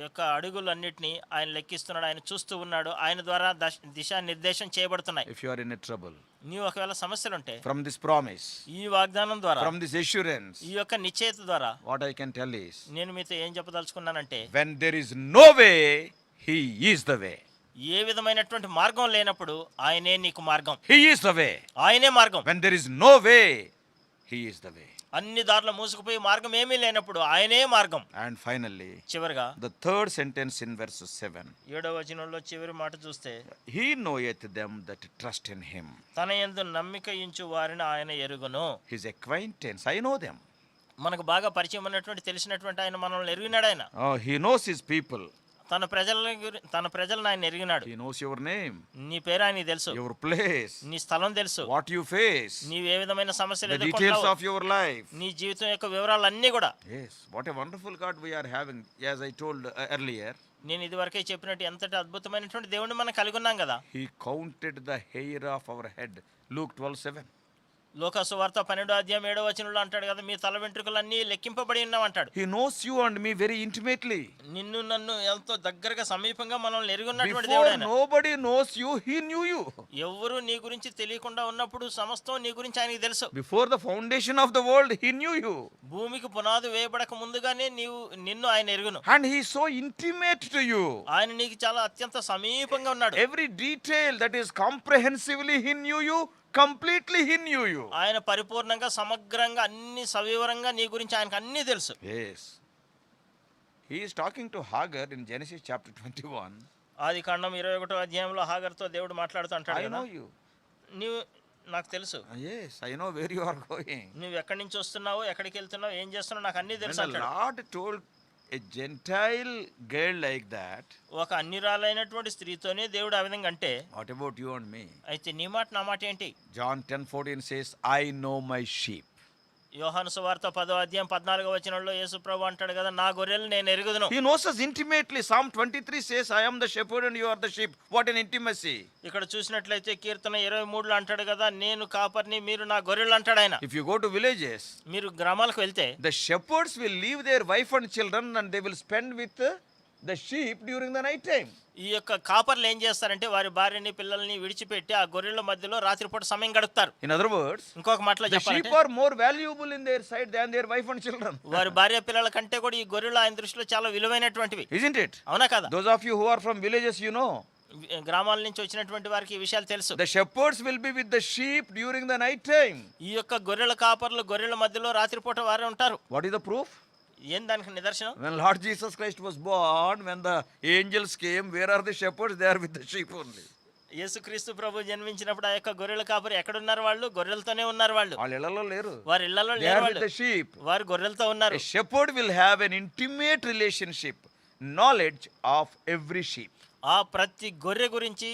యొక్క అడుగులన్నిటినీ ఆయన లెక్కిస్తున్నాడు, ఆయన చూస్తూ ఉన్నాడు, ఆయన ద్వారా దిశా నిర్దేశం చేయబడుతున్నాయి. If you are in a trouble, నీవు ఒకవేళ సమస్యలుంటే from this promise, ఈ వాగ్దానం ద్వారా, from this assurance, ఈ యొక్క నిశ్చయత ద్వారా what I can tell is, నేను మీతో ఏం చెప్పదలుచుకున్నానంటే, when there is no way, He is the way. ఏ విధమైనటువంటి మార్గం లేనప్పుడు ఆయనే నీకు మార్గం. He is the way. ఆయనే మార్గం. When there is no way, He is the way. అన్ని దారులు మూసుకుపోయి మార్గం ఏమీ లేనప్పుడు ఆయనే మార్గం. And finally, చివరిగా the third sentence in verse 7. 7వ వచనంలో చివరి మాట చూస్తే, He knoweth them that trust in Him. తన యందు నమ్మిక ఉంచు వారిని ఆయన ఎరుగును. His acquaintance, I know them. మనకు బాగా పరిచయం ఉన్నటువంటి తెలిసినటువంటి ఆయన మనల్ని ఎరిగినాడు. ఆయన Oh, He knows His people. తన ప్రజలను ఆయన ఎరిగినాడు. He knows your name, నీ పేరు ఆయనకి తెలుసు, your place, నీ స్థలం తెలుసు, what you face, నీవు ఏ విధమైన సమస్యలు the details ఎదుర్కొంటావు, of your life. నీ జీవితం యొక్క వివరాలన్నీ కూడా. Yes, what a wonderful God we are having, as I told earlier. నేను ఇదివరకే చెప్పినట్టు ఎంతటి అద్భుతమైనటువంటి దేవుడిని మనం కలిగి ఉన్నాం కదా. He counted the hair of our head. Luke 12:7. లోకా సువార్త 12వ అధ్యాయం 7వ వచనంలో అంటాడు కదా, మీ తల వెంట్రుకలన్నీ లెక్కింపబడి ఉన్నామంటాడు. He knows you and me very intimately. నిన్ను నన్ను ఎంతో దగ్గరగా సమీపంగా మనల్ని ఎరుగున్నటువంటి Before దేవుడు ఆయన. nobody knows you, He knew you. ఎవరు నీ గురించి తెలియకుండా ఉన్నప్పుడు సమస్తం నీ గురించి ఆయనకి తెలుసు. Before the foundation of the world, He knew you. భూమికి పునాది వేయబడక ముందుగానే నిన్ను ఆయన ఎరుగును. And He is so intimate to you. ఆయన నీకు చాలా అత్యంత సమీపంగా ఉన్నాడు. Every detail that is comprehensively He knew you. Completely He knew you. ఆయన పరిపూర్ణంగా సమగ్రంగా అన్ని సవివరంగా నీ గురించి ఆయనకు అన్నీ తెలుసు. Yes. He is talking to Hagar in Genesis chapter 21. ఆది కాండం 21వ అధ్యాయంలో హాగర్తో దేవుడు మాట్లాడుతూ అంటాడు I కదా, know you. నీవు నాకు తెలుసు, Yes, I know where you are going. నువ్వు ఎక్కడి నుంచి వస్తున్నావు, ఎక్కడికి వెళ్తున్నావు, ఏం చేస్తున్నావు, నాకు అన్నీ When తెలుసు the అంటాడు. Lord told a Gentile girl like that, ఒక అన్యురాలైనటువంటి స్త్రీతోనే దేవుడు ఆ విధంగా అంటే, what about you and me? అయితే నీ మాట నా మాట ఏంటి? John 10:14 says, I know my sheep. యోహాను సువార్త 10వ అధ్యాయం 14వ వచనంలో యేసు ప్రభువు అంటాడు కదా, నా గొర్రెలు నేను ఎరుగుదును. He knows us intimately. Psalm 23 says, I am the shepherd and you are the sheep. What an intimacy. ఇక్కడ చూసినట్లయితే కీర్తన 23లో అంటాడు కదా, నేను కాపర్ని మీరు నా గొర్రెలు అంటాడు ఆయన. If you go to villages, మీరు గ్రామాలకు వెళ్తే the shepherds will leave their wife and children and they will spend with the sheep during the night time. ఈ యొక్క కాపర్లు ఏం చేస్తారంటే వారి భార్యని పిల్లల్ని విడిచిపెట్టి ఆ గొర్రెల మధ్యలో రాత్రిపూట సమయం గడుపుతారు. In other words, ఇంకొక మాటలో the sheep చెప్పాలంటే are more valuable in their sight than their wife and children. వారి భార్య పిల్లల కంటే కూడా ఈ గొర్రెలు ఆయన దృష్టిలో చాలా విలువైనటువంటివి. Isn't it? అవునా కదా? Those of you who are from villages, you know, గ్రామాల నుంచి వచ్చినటువంటి వారికి ఈ విషయాలు తెలుసు. the shepherds will be with the sheep during the night time. ఈ యొక్క గొర్రెల కాపర్లు గొర్రెల మధ్యలో రాత్రిపూట వారే ఉంటారు. What is the proof? ఏం దానికి నిదర్శనం? When Lord Jesus Christ was born, when the angels came, where are the shepherds? They are with the sheep only. యేసుక్రీస్తు ప్రభు జన్మించినప్పుడు ఆ యొక్క గొర్రెల కాపరి ఎక్కడున్నారు? వాళ్ళు గొర్రెలతోనే ఉన్నారు. వాళ్ళు వాళ్ళ ఇళ్లలో లేరు. వారి ఇళ్లలో They లేరు. are with వాళ్ళు the sheep. వారు గొర్రెలతో ఉన్నారు. A shepherd will have an intimate relationship, knowledge of every sheep. ఆ ప్రతి గొర్రె గురించి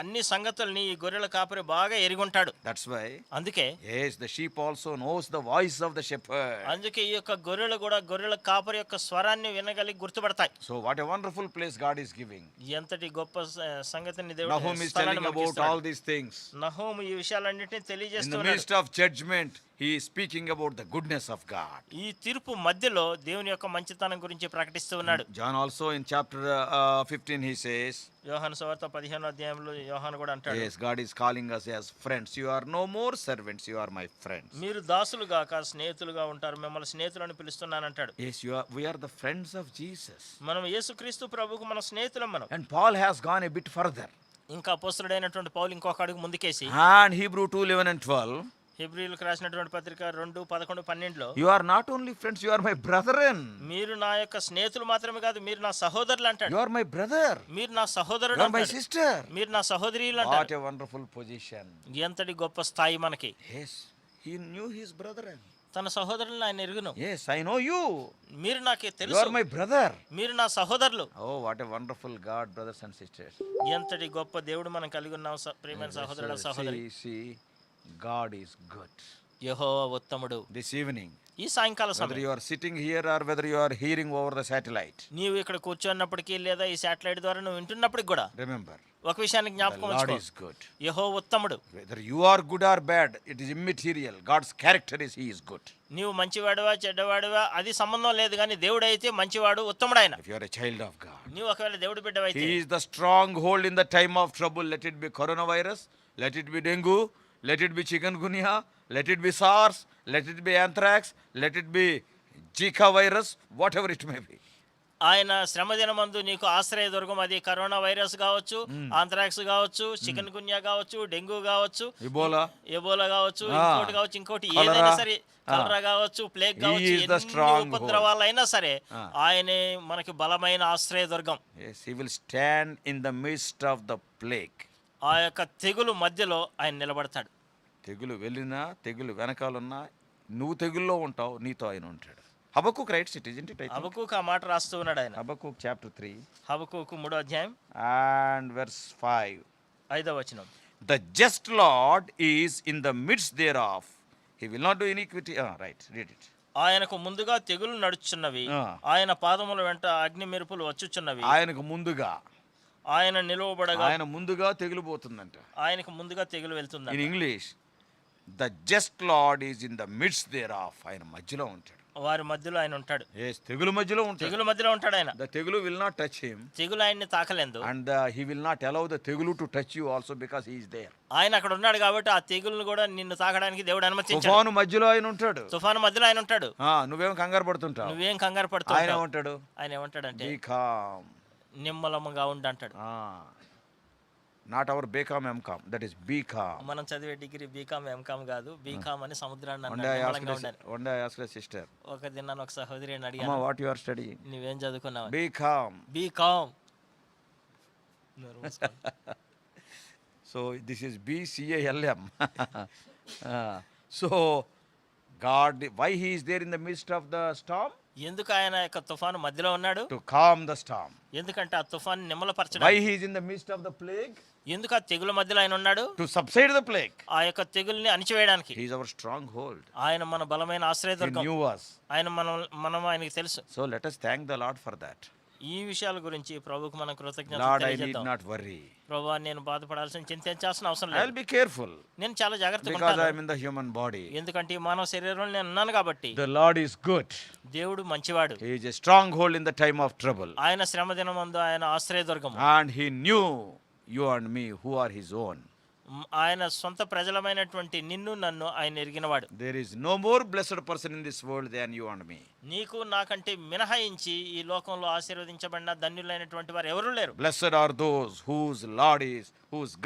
అన్ని సంగతుల్ని ఈ గొర్రెల కాపరి బాగా ఎరుగుంటాడు. That's why, అందుకే yes, the sheep also knows the voice of the shepherd. అందుకే ఈ యొక్క గొర్రెలు కూడా గొర్రెల కాపరి యొక్క స్వరాన్ని వినగలిగి గుర్తుపడతాయి. So what a wonderful place God is giving. ఎంతటి గొప్ప సంగతిని Nahum is telling about all these things. నహూము ఈ విషయాలన్నిటిని In the తెలియజేస్తున్నాడు. midst of judgment, he is speaking about the goodness of God. ఈ తీర్పు మధ్యలో దేవుని యొక్క మంచితనం గురించి ప్రకటిస్తూ ఉన్నాడు. John also in chapter 15 he says, యోహాను సువార్త 15వ అధ్యాయంలో యోహాను కూడా అంటాడు, yes, God is calling us as friends. You are no more servants, you are my friends. మీరు దాసులుగా కాక స్నేహితులుగా ఉంటారు, మిమ్మల్ని స్నేహితులని పిలుస్తున్నానంటాడు. Yes, we are the friends of Jesus. మనం యేసుక్రీస్తు ప్రభువుకు మన స్నేహితులం మనం. And Paul has gone a bit further. ఇంకా అపోస్తలుడైనటువంటి పౌలు ఇంకొక అడుగు ముందుకేసి And Hebrew 2:11 and 12, హెబ్రీయులకు రాసినటువంటి పత్రిక 2:11-12 you are not only friends, you are my brethren. మీరు నా యొక్క స్నేహితులు మాత్రమే కాదు, మీరు నా సహోదరులు అంటాడు. You are my brother. మీరు నా సహోదరుడు You are my అంటాడు. sister. మీరు నా సహోదరులు What అంటాడు. a wonderful position. ఎంతటి గొప్ప స్థాయి మనకి. Yes, he knew his brethren. తన సహోదరులను ఆయన ఎరుగును. Yes, I know you. మీరు నాకే You తెలుసు. are my brother. మీరు నా సహోదరులు. Oh, what a wonderful God, brothers and sisters. ఎంతటి గొప్ప దేవుడు మనం కలిగి ఉన్నాం ప్రియమైన సహోదరుల సహోదరి. See, God is good. యెహోవా ఉత్తముడు. This evening, ఈ సాయంకాల whether సమయం you are sitting here or whether you are hearing over the satellite, నీవు ఇక్కడ కూర్చున్నప్పటికీ లేదా ఈ శాటిలైట్ ద్వారా నువ్వు వింటున్నప్పటికి కూడా remember, ఒక విషయాన్ని the జ్ఞాపకం Lord ఉంచుకో, is good. యెహోవా ఉత్తముడు. Whether you are good or bad, it is immaterial. God's character is He is good. నీవు మంచివాడువా చెడ్డవాడువా అది సంబంధం లేదు, కానీ దేవుడైతే మంచివాడు, ఉత్తముడు ఆయన. If you are a child of God, నీవు ఒకవేళ దేవుడి బిడ్డవైతే He is the stronghold in the time of trouble. Let it be coronavirus, let it be dengue, let it be chikungunya, let it be SARS, let it be anthrax, let it be Zika virus, whatever it may be. ఆయన శ్రమదినమందు నీకు ఆశ్రయ దుర్గం, అది corona virus కావచ్చు, anthrax కావచ్చు, chicken గున్యా కావచ్చు, dengue కావచ్చు, Ebola, Ebola కావచ్చు, Ah. ఇంకోటి కావచ్చు, ఇంకోటి Cholera. ఏదైనా సరే, కలరా కావచ్చు, ప్లేగ్ He కావచ్చు, is the ఎన్ని stronghold. ఉపద్రవాలైనా సరే Ah. ఆయనే మనకి బలమైన ఆశ్రయ దుర్గం. yes, He will stand in the midst of the plague. ఆ యొక్క తెగులు మధ్యలో ఆయన నిలబడతాడు. తెగులు వెళ్ళినా తెగులు వెనకాలన్నా నువ్వు తెగుల్లో ఉంటావు, నీతో ఆయన ఉంటాడు. Habakkuk writes it, isn't it? I think. Habakkuk ఆ మాట రాస్తూ ఉన్నాడు ఆయన. Habakkuk chapter 3 హబక్కూకు 3వ అధ్యాయం and verse 5. 5వ వచనం. The just Lord is in the midst thereof. He will not do iniquity. Right, read it. ఆయనకు ముందుగా తెగులు నడుచుచున్నవి, Ah. ఆయన పాదముల వెంట అగ్ని మెరుపులు వచ్చుచున్నవి, ఆయనకు ముందుగా, ఆయన నిలువబడగా ఆయన ముందుగా తెగులు పోతుందంట. ఆయనకు ముందుగా తెగులు వెళ్తుంది. In English, the just Lord is in the midst thereof. ఆయన మధ్యలో ఉంటాడు. వారి మధ్యలో ఆయన ఉంటాడు. Yes, తెగులు మధ్యలో ఉంటాడు. తెగులు మధ్యలో ఉంటాడు ఆయన. The తెగులు will not touch him, తెగులు ఆయన్ని తాకలేదు. and he will not allow the తెగులు to touch you also because he is there. ఆయన అక్కడ ఉన్నాడు కాబట్టి ఆ తెగులను కూడా నిన్ను తాకడానికి దేవుడు అనుమతించాడు. తుఫాను మధ్యలో ఆయన ఉంటాడు. తుఫాను మధ్యలో ఆయన ఉంటాడు. నువ్వేం కంగారు పడుతుంటావు. నువ్వేం కంగారు ఆయన పడుతున్నావు. ఏమంటాడు? ఆయన ఏమంటాడంటే Be calm. నిమ్మలముగా ఉండు అంటాడు. Not our BCom MCom, that is be calm. మనం చదివే డిగ్రీ బీకామ్ ఎంకామ్ కాదు, బీకామ్ అని సముద్రాన్ని One అన్నాడు. day I నిమ్మలంగా ఉండాలి. asked a sister, ఒక దినాన్ని ఒక సహోదరిని Amma, అడిగాను, what you are studying? నువ్వేం చదువుకున్నావు? Be calm. BCom. So this is BCALM. So God, why he is there in the midst of the storm? ఎందుకు ఆయన యొక్క తుఫాను మధ్యలో ఉన్నాడు? To calm the storm. ఎందుకంటే ఆ తుఫాను Why నిమ్మలపరచడానికి. he is in the midst of the plague? ఎందుకు ఆ తెగుల మధ్యలో ఆయన ఉన్నాడు? To subside the plague. ఆ యొక్క తెగుల్ని అణిచివేయడానికి. He is our stronghold. ఆయన మన బలమైన He ఆశ్రయదుర్గం. knew us. ఆయన మనం ఆయనకి తెలుసు. So let us thank the Lord for that. ఈ విషయాల గురించి ప్రభువుకు మనం కృతజ్ఞత Lord, I need తెలియజేద్దాం. not worry. ప్రభువా నేను బాధపడాల్సిన చింతించాల్సిన అవసరం I'll లేదు. be careful నేను చాలా జాగ్రత్తగా because ఉంటాను. I'm in the human body. ఎందుకంటే ఈ మానవ శరీరంలో నేను ఉన్నాను కాబట్టి. The Lord is good. దేవుడు మంచివాడు. He is a stronghold in the time of trouble. ఆయన శ్రమ దినమందు ఆయన ఆశ్రయదుర్గము. And he knew you and me who are his own. ఆయన సొంత ప్రజలమైనటువంటి నిన్ను నన్ను ఆయన ఎరిగినవాడు. There is no more blessed person in this world than you and me. నీకు నాకంటే మినహాయించి ఈ లోకంలో ఆశీర్వదించబడిన ధన్యులైనటువంటి వారు ఎవరూ లేరు. Blessed are those whose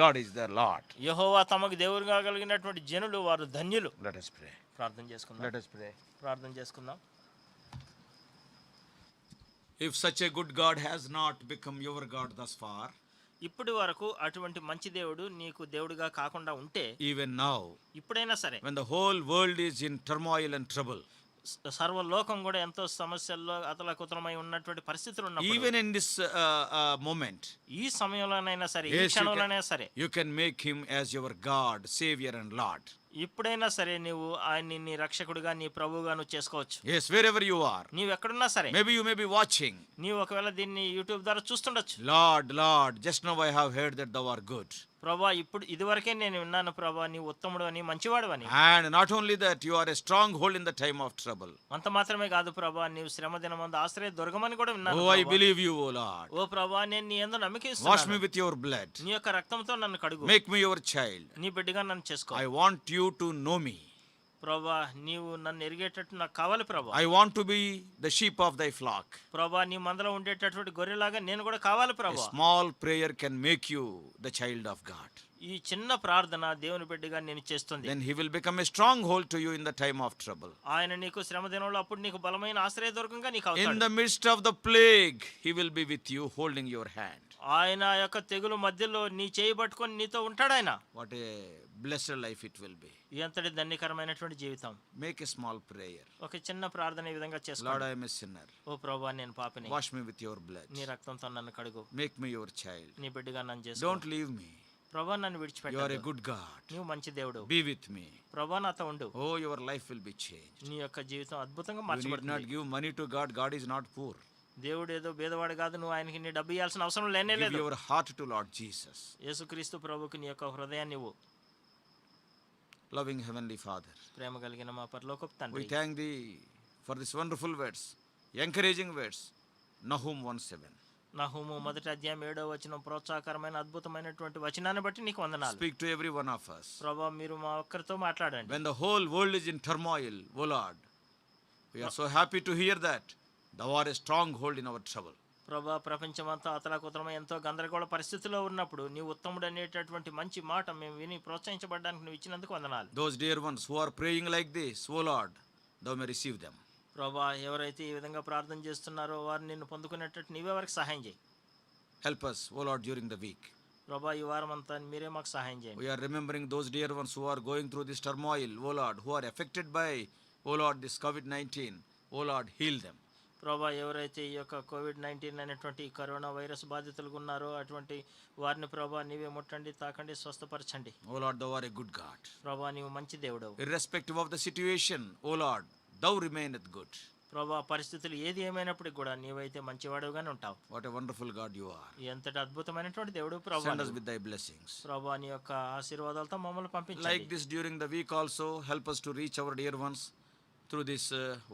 God is their Lord. యెహోవా తమకు దేవుడుగా కలిగినటువంటి జనులు వారు ధన్యులు. Let us pray. ప్రార్థన చేసుకుందాం. Let us pray. ప్రార్థన చేసుకుందాం. If such a good God has not become your God thus far, ఇప్పటి వరకు అటువంటి మంచి దేవుడు నీకు దేవుడిగా కాకుండా ఉంటే, even now, ఇప్పుడైనా సరే when the whole world is in turmoil and trouble, సర్వలోకం కూడా ఎంతో సమస్యల్లో అతలకుతలమై ఉన్నటువంటి పరిస్థితులు ఉన్నప్పుడు, even in this moment, ఈ సమయంలోనైనా సరే, ఈ yes, క్షణంలోనైనా సరే, you can make him as your God, Savior and Lord. ఇప్పుడైనా సరే నువ్వు ఆయన్ని నీ రక్షకుడిగా నీ ప్రభువుగా నువ్వు చేసుకోవచ్చు. Yes, wherever you are. నీవు ఎక్కడున్నా సరే, Maybe you may be watching. నీవు ఒకవేళ దీన్ని యూట్యూబ్ ద్వారా చూస్తుండొచ్చు. Lord, just now I have heard that thou art good. ప్రభా ఇప్పుడు ఇదివరకే నేను విన్నాను ప్రభా నీ ఉత్తముడు అని మంచివాడు అని. And not only that, you are a stronghold in the time of trouble. అంత మాత్రమే కాదు ప్రభా నీవు శ్రమ దినమందు ఆశ్రయ దుర్గమని కూడా విన్నాను. Oh, I believe you, O Lord. ఓ ప్రభా నేను నీ యందు నమ్మిక Wash me ఇస్తున్నాను. with your blood. నీ యొక్క రక్తంతో నన్ను కడుగు. Make me your child. నీ బిడ్డగా నన్ను చేసుకో. I want you to know me. ప్రభా నీవు నన్ను ఎరిగేటట్టు నాకు కావాలి ప్రభా. I want to be the sheep of thy flock. ప్రభా నీ మందలో ఉండేటటువంటి గొర్రెలాగా నేను కూడా కావాలి A ప్రభా. small prayer can make you the child of God. ఈ చిన్న ప్రార్థన దేవుని బిడ్డగా నేను చేస్తుంది. Then he will become a stronghold to you in the time of trouble. ఆయన నీకు శ్రమ దినంలో అప్పుడు నీకు బలమైన ఆశ్రయదుర్గంగా నీకు In అవుతాడు. the midst of the plague, he will be with you, holding your hand. ఆయన యొక్క తెగులు మధ్యలో నీ చేయి పట్టుకొని నీతో ఉంటాడు ఆయన. What a blessed life it will be. ఎంతటి ధన్యకరమైనటువంటి జీవితం. Make a small prayer. ఒక చిన్న ప్రార్థన ఈ విధంగా Lord, చేసుకో. I am a sinner. ఓ ప్రభా నేను పాపిని. Wash me with your blood. నీ రక్తంతో నన్ను కడుగు. Make me your child. నీ బిడ్డగా నన్ను చేసుకో. Don't leave me. ప్రభా నన్ను You are a విడిచిపెట్టకు. good God. నీవు మంచి దేవుడు. Be with me. ప్రభా నాతో ఉండు. Oh, your life will be changed. నీ యొక్క జీవితం అద్భుతంగా You need not మార్చబడుతుంది. give money to God. God is not poor. దేవుడు ఏదో భేదవాడు కాదు. నువ్వు ఆయనకి నీ డబ్బు ఇవ్వాల్సిన అవసరం లేనే Give లేదు. your heart to Lord Jesus. యేసుక్రీస్తు ప్రభువుకి నీ యొక్క హృదయాన్ని ఇవ్వు. Loving Heavenly Father, ప్రేమ కలిగిన మా పరలోకపు we తండ్రి, thank thee for these wonderful words, encouraging words. Nahum 1:7. నహూము 1:7 ప్రోత్సాహకరమైన అద్భుతమైనటువంటి వచనాన్ని బట్టి నీకు వందనాలు. Speak to every one of us. ప్రభా మీరు మా ఒక్కరితో మాట్లాడండి. When the whole world is in turmoil, O Lord, we are so happy to hear that thou art a stronghold in our trouble. ప్రభా ప్రపంచమంతా అతలాకుతలమై ఎంతో గందరగోళ పరిస్థితిలో ఉన్నప్పుడు నీ ఉత్తముడు అనేటటువంటి మంచి మాట మేము విని ప్రోత్సహించబడడానికి నువ్వు ఇచ్చినందుకు వందనాలు. Those dear ones who are praying like this, O Lord, thou may receive them. ప్రభా ఎవరైతే ఈ విధంగా ప్రార్థన చేస్తున్నారో వారు నిన్ను పొందుకునేటట్టు నీవే వారికి సహాయం చేయి. Help us, O Lord, during the week. ప్రభా ఈ వారం అంతా మీరే మాకు సహాయం చేయండి. We are remembering those dear ones who are going through this turmoil, O Lord, who are affected by, O Lord, this COVID-19. O Lord, heal them. ప్రభా ఎవరైతే ఈ యొక్క కోవిడ్-19 అనేటువంటి ఈ కరోనా వైరస్ బాధితులుగా ఉన్నారో అటువంటి వారిని ప్రభా నీవే ముట్టండి, తాకండి, స్వస్థపరచండి. O Lord, thou art a good God. ప్రభా నీవు మంచి దేవుడవు. Irrespective of the situation, O Lord, thou remaineth good. ప్రభా పరిస్థితులు ఏది ఏమైనప్పటికీ కూడా నీవైతే మంచివాడుగానే ఉంటావు. What a wonderful God you are. ఎంతటి అద్భుతమైనటువంటి దేవుడు ప్రభా. Send us with thy blessings. ప్రభా నీ యొక్క ఆశీర్వాదాలతో మమ్మల్ని Like పంపించండి. this during the week also, help us to reach our dear ones through this,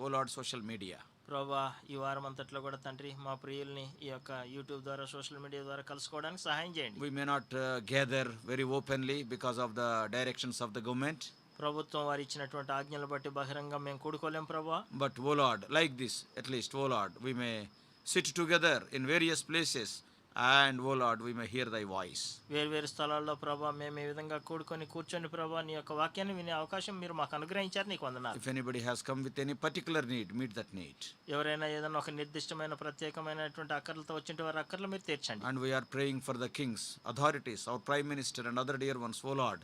O Lord, social media. ప్రభా ఈ వారం అంతట్లో కూడా తండ్రి మా ప్రియుల్ని ఈ యొక్క యూట్యూబ్ ద్వారా సోషల్ మీడియా ద్వారా కలుసుకోవడానికి సహాయం చేయండి. We may not gather very openly because of the directions of the government. ప్రభుత్వం వారు ఇచ్చినటువంటి ఆజ్ఞలు బట్టి బహిరంగ మేము కూడుకోలేం ప్రభా. But, O Lord, like this, at least, O Lord, we may sit together in various places and, O Lord, we may hear thy voice. వేరు స్థలాల్లో ప్రభా మేము ఈ విధంగా కూర్చొని ప్రభా నీ యొక్క వాక్యాన్ని వినే అవకాశం మీరు మాకు అనుగ్రహించారు, నీకు వందనాలు. If anybody has come with any particular need, meet that need. ఎవరైనా ఏదైనా ఒక నిర్దిష్టమైన ప్రత్యేకమైనటువంటి అక్కర్లతో వచ్చిన వారి అక్కర్లు మీరు తీర్చండి. And we are praying for the kings, authorities, our prime minister and other dear ones, O Lord,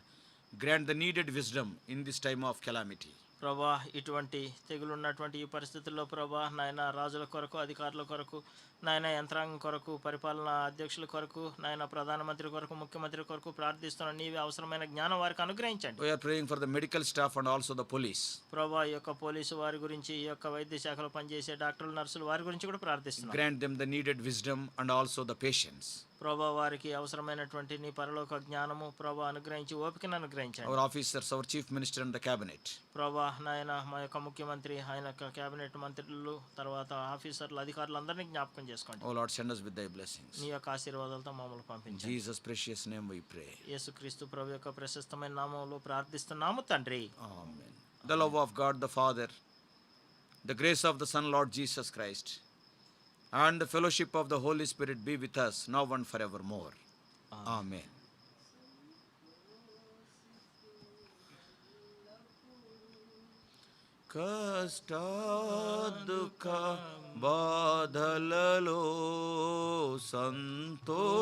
grant the needed wisdom in this time of calamity. ప్రభా ఇటువంటి తెగులున్నటువంటి ఈ పరిస్థితుల్లో ప్రభా నాయన రాజుల కొరకు, అధికారుల కొరకు, నాయన యంత్రాంగం కొరకు, పరిపాలనా అధ్యక్షుల కొరకు, నాయన ప్రధానమంత్రి కొరకు, ముఖ్యమంత్రి కొరకు ప్రార్థిస్తున్నాను. నీవే అవసరమైన జ్ఞానం వారికి అనుగ్రహించండి. We are praying for the medical staff and also the police. ప్రభా ఈ యొక్క పోలీసు వారి గురించి, ఈ యొక్క వైద్య శాఖలో పనిచేసే డాక్టర్లు, నర్సులు వారి గురించి కూడా ప్రార్థిస్తున్నాను. Grant them the needed wisdom and also the patience. ప్రభా వారికి అవసరమైనటువంటి నీ పరలోక జ్ఞానము ప్రభా అనుగ్రహించి ఓపికను అనుగ్రహించండి. Our officers, our chief minister and the cabinet. ప్రభా నాయన మా యొక్క ముఖ్యమంత్రి, ఆయన యొక్క కేబినెట్ మంత్రులు, తర్వాత ఆఫీసర్లు, అధికారులు అందరినీ జ్ఞాపకం చేసుకోండి. Oh Lord, send us with thy blessings. నీ యొక్క ఆశీర్వాదాలతో మమ్మల్ని In పంపించండి. Jesus' precious name we pray. యేసుక్రీస్తు ప్రభు యొక్క ప్రశస్తమైన నామములో ప్రార్థిస్తున్నాము తండ్రి. Amen. The love of God the Father, the grace of the Son Lord Jesus Christ, and the fellowship of the Holy Spirit be with us now and forevermore. Amen. కష్ట దుఃఖ బాధలలో సంతోషింతు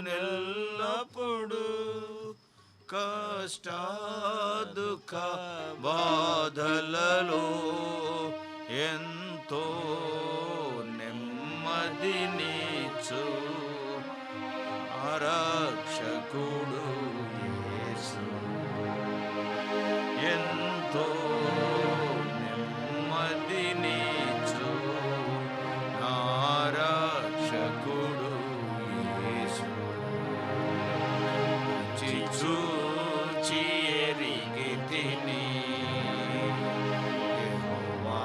నెల్లప్పుడు, కష్ట దుఃఖ బాధలలో ఎంతో నెమ్మదినిచ్చు ఆరక్షకుడు యేసు, ఎంతో నెమ్మదినిచ్చు ఆరక్షకుడు యేసు. చూచి ఎరిగితిని యెహోవా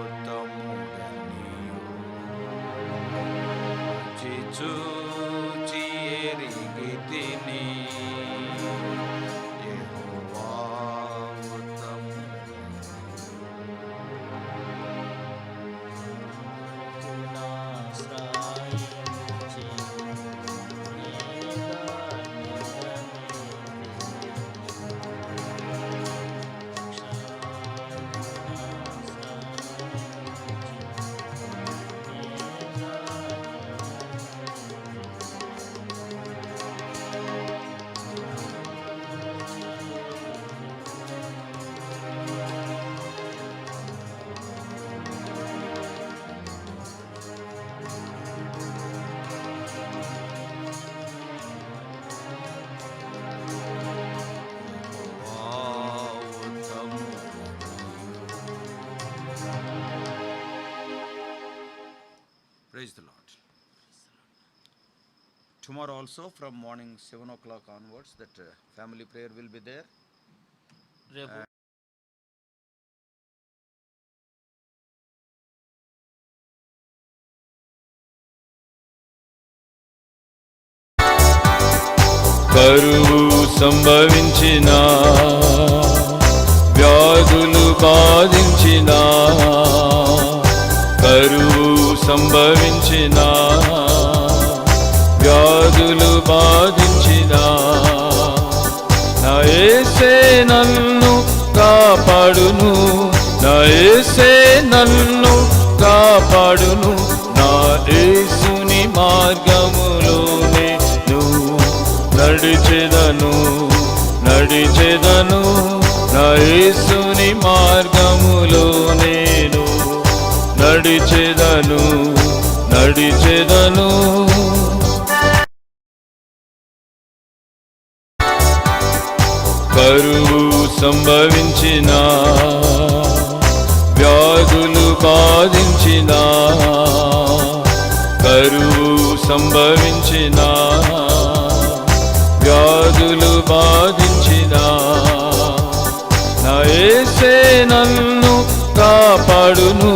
ఉత్తముడనియు, చూచి ఎరిగితిని యెహోవా ఉత్తముడనియు. Praise the Lord. Tomorrow also from morning 7 o'clock onwards, that family prayer will be there. రేపు కరువు సంభవించిన, వ్యాధులు బాధించిన, కరువు సంభవించిన, వ్యాధులు బాధించిన, నా యేసే నన్ను కాపాడును, నా యేసే నన్ను కాపాడును, నా యేసుని మార్గములోనే నడిచెదను, నడిచెదను, నా యేసుని మార్గములో నేను నడిచెదను, నడిచెదను. కరువు సంభవించిన, వ్యాధులు బాధించిన, కరువు సంభవించిన, వ్యాధులు బాధించిన, నా యేసే నన్ను కాపాడును,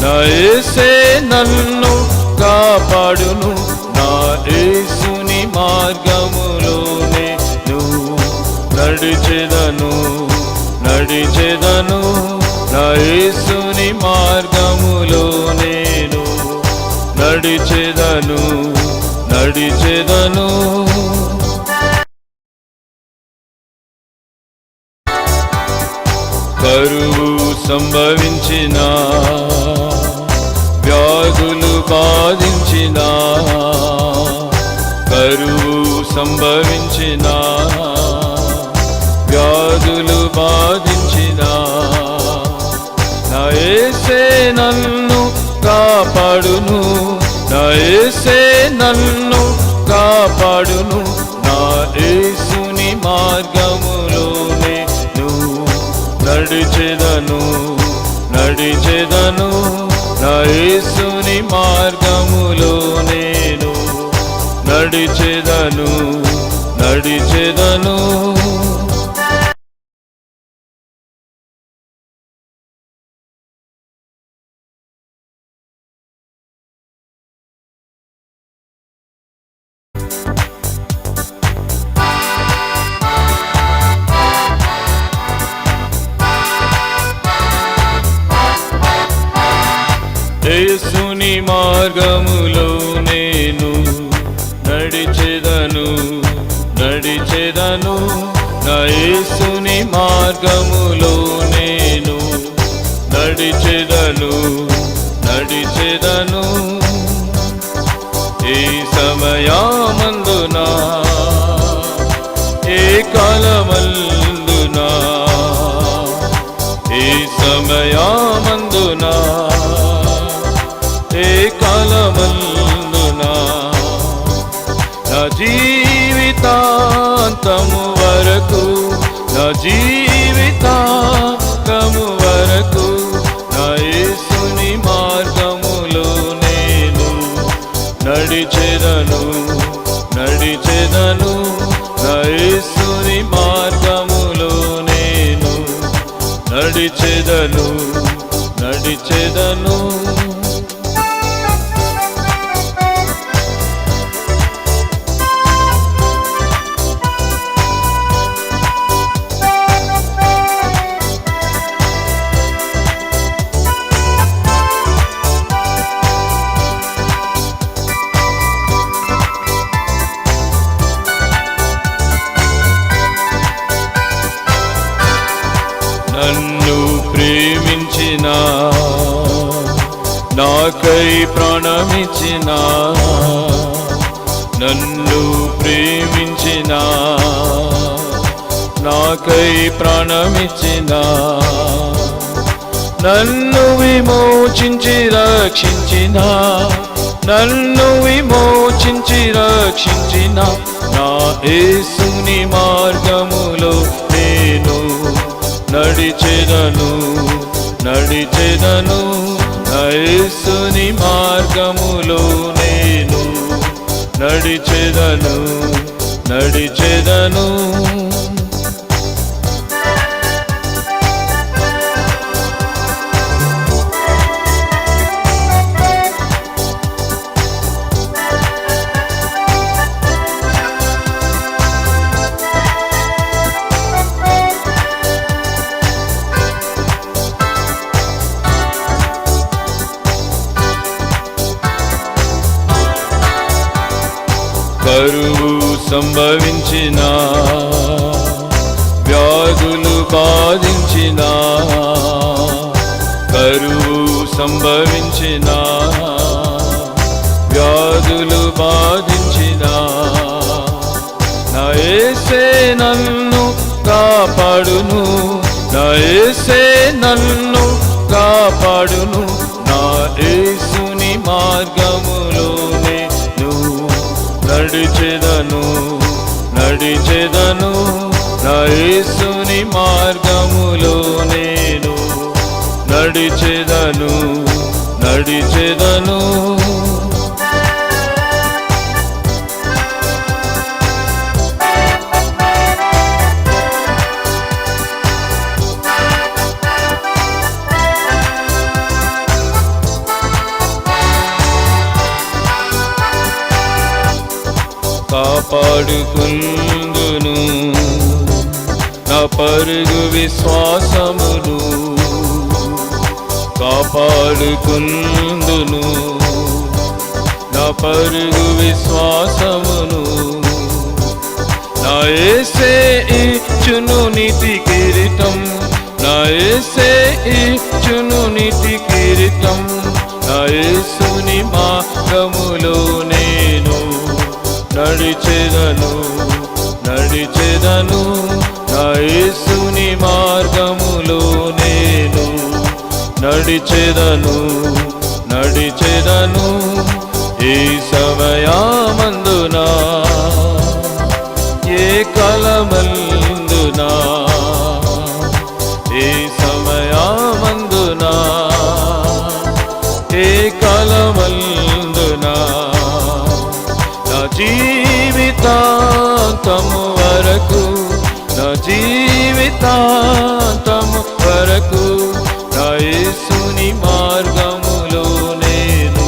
నా యేసే నన్ను కాపాడును, నా యేసుని మార్గములోనే నడిచెదను, నడిచెదను, నా యేసుని మార్గములో నేను నడిచెదను, నడిచెదను. కరువు సంభవించిన, వ్యాధులు బాధించిన, కరువు సంభవించిన, వ్యాధులు కాపాడును, నా యేసే నన్ను కాపాడును, నా యేసుని మార్గములోనే నడిచెదను, నడిచెదను, నా యేసుని మార్గములో నేను నడిచెదను, నడిచెదను. యేసుని మార్గములో నేను నడిచెదను, నడిచెదను, నా యేసుని మార్గములో నేను నడిచెదను, నడిచెదను. ఏ సమయమందునా ఏ కాలమందునా ఏ సమయమందునా ఏ కాలమందునా నా జీవితాంతము వరకు, నా జీవితాంతము వరకు నా యేసుని మార్గములో నేను నడిచెదను, నడిచెదను, నా యేసుని మార్గములో నేను నడిచెదను, నడిచెదను. నన్ను ప్రేమించిన, నాకై ప్రాణమిచ్చిన, నన్ను ప్రేమించిన, నాకై ప్రాణమిచ్చిన, నన్ను విమోచించి రక్షించిన, నన్ను విమోచించి రక్షించిన నా యేసుని మార్గములో నేను నడిచెదను, నడిచెదను, నా యేసుని మార్గములో నేను నడిచెదను, నడిచెదను. కరువు సంభవించిన, వ్యాధులు బాధించిన, కరువు సంభవించిన, వ్యాధులు బాధించిన నా యేసే నన్ను కాపాడును, నా యేసే నన్ను కాపాడును, నా యేసుని మార్గములోనే నడిచెదను, నడిచెదను, నా యేసుని మార్గములో నేను నడిచెదను, నడిచెదను. కాపాడుకుందును నా పరుగు విశ్వాసమును, కాపాడుకుందును నా పరుగు విశ్వాసమును, నా యేసే ఇచ్చును నీతి కిరీటం, నా యేసే ఇచ్చును నీతి కిరీటం, నా యేసుని మార్గములో నేను నడిచెదను, నడిచెదను, నా యేసుని మార్గములో నేను నడిచెదను, నడిచెదను ఈ సమయమందునా ఏ కాలమందునా ఏ సమయమందునా ఏ కాలమందునా నా జీవితాంతము వరకు నా జీవితాంతము వరకు నా యేసుని మార్గములో నేను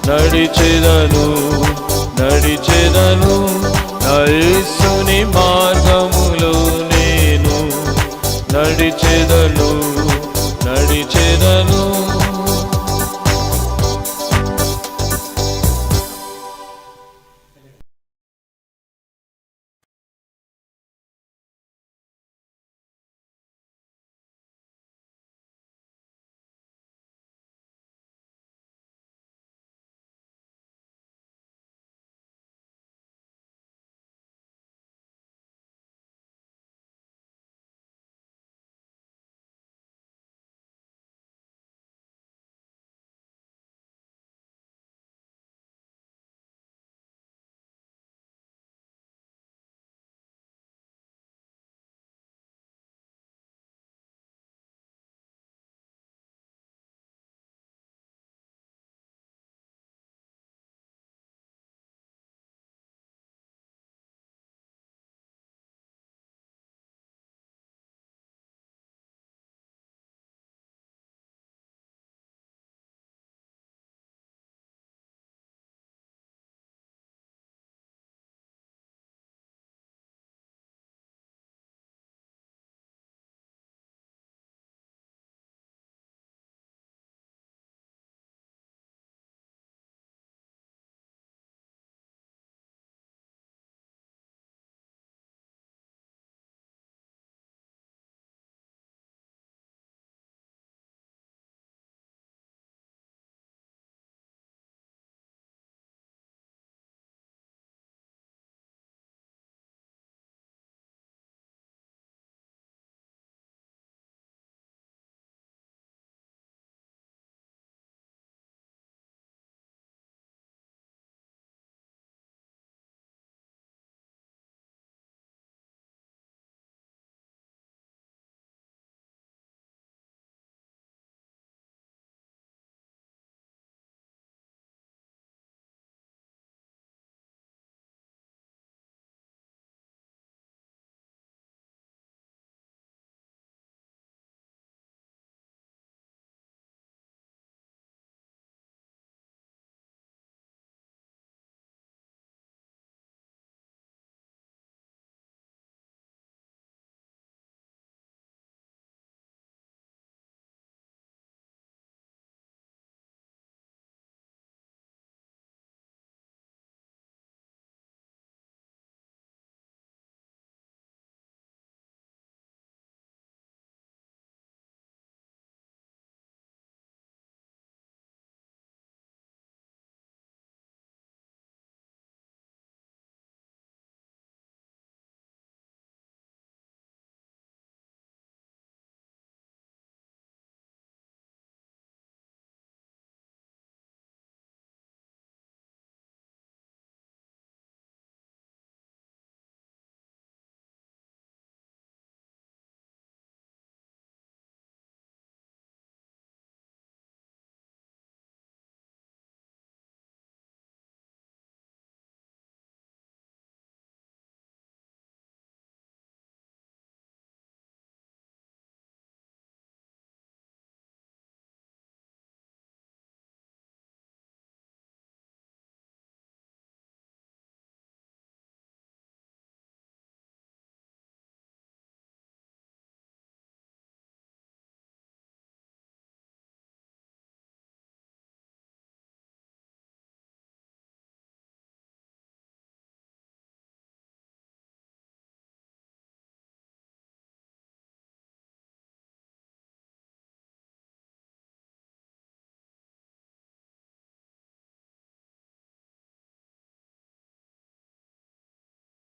నడిచెదను నడిచెదను నా యేసుని మార్గములో నేను నడిచెదను నడిచెదను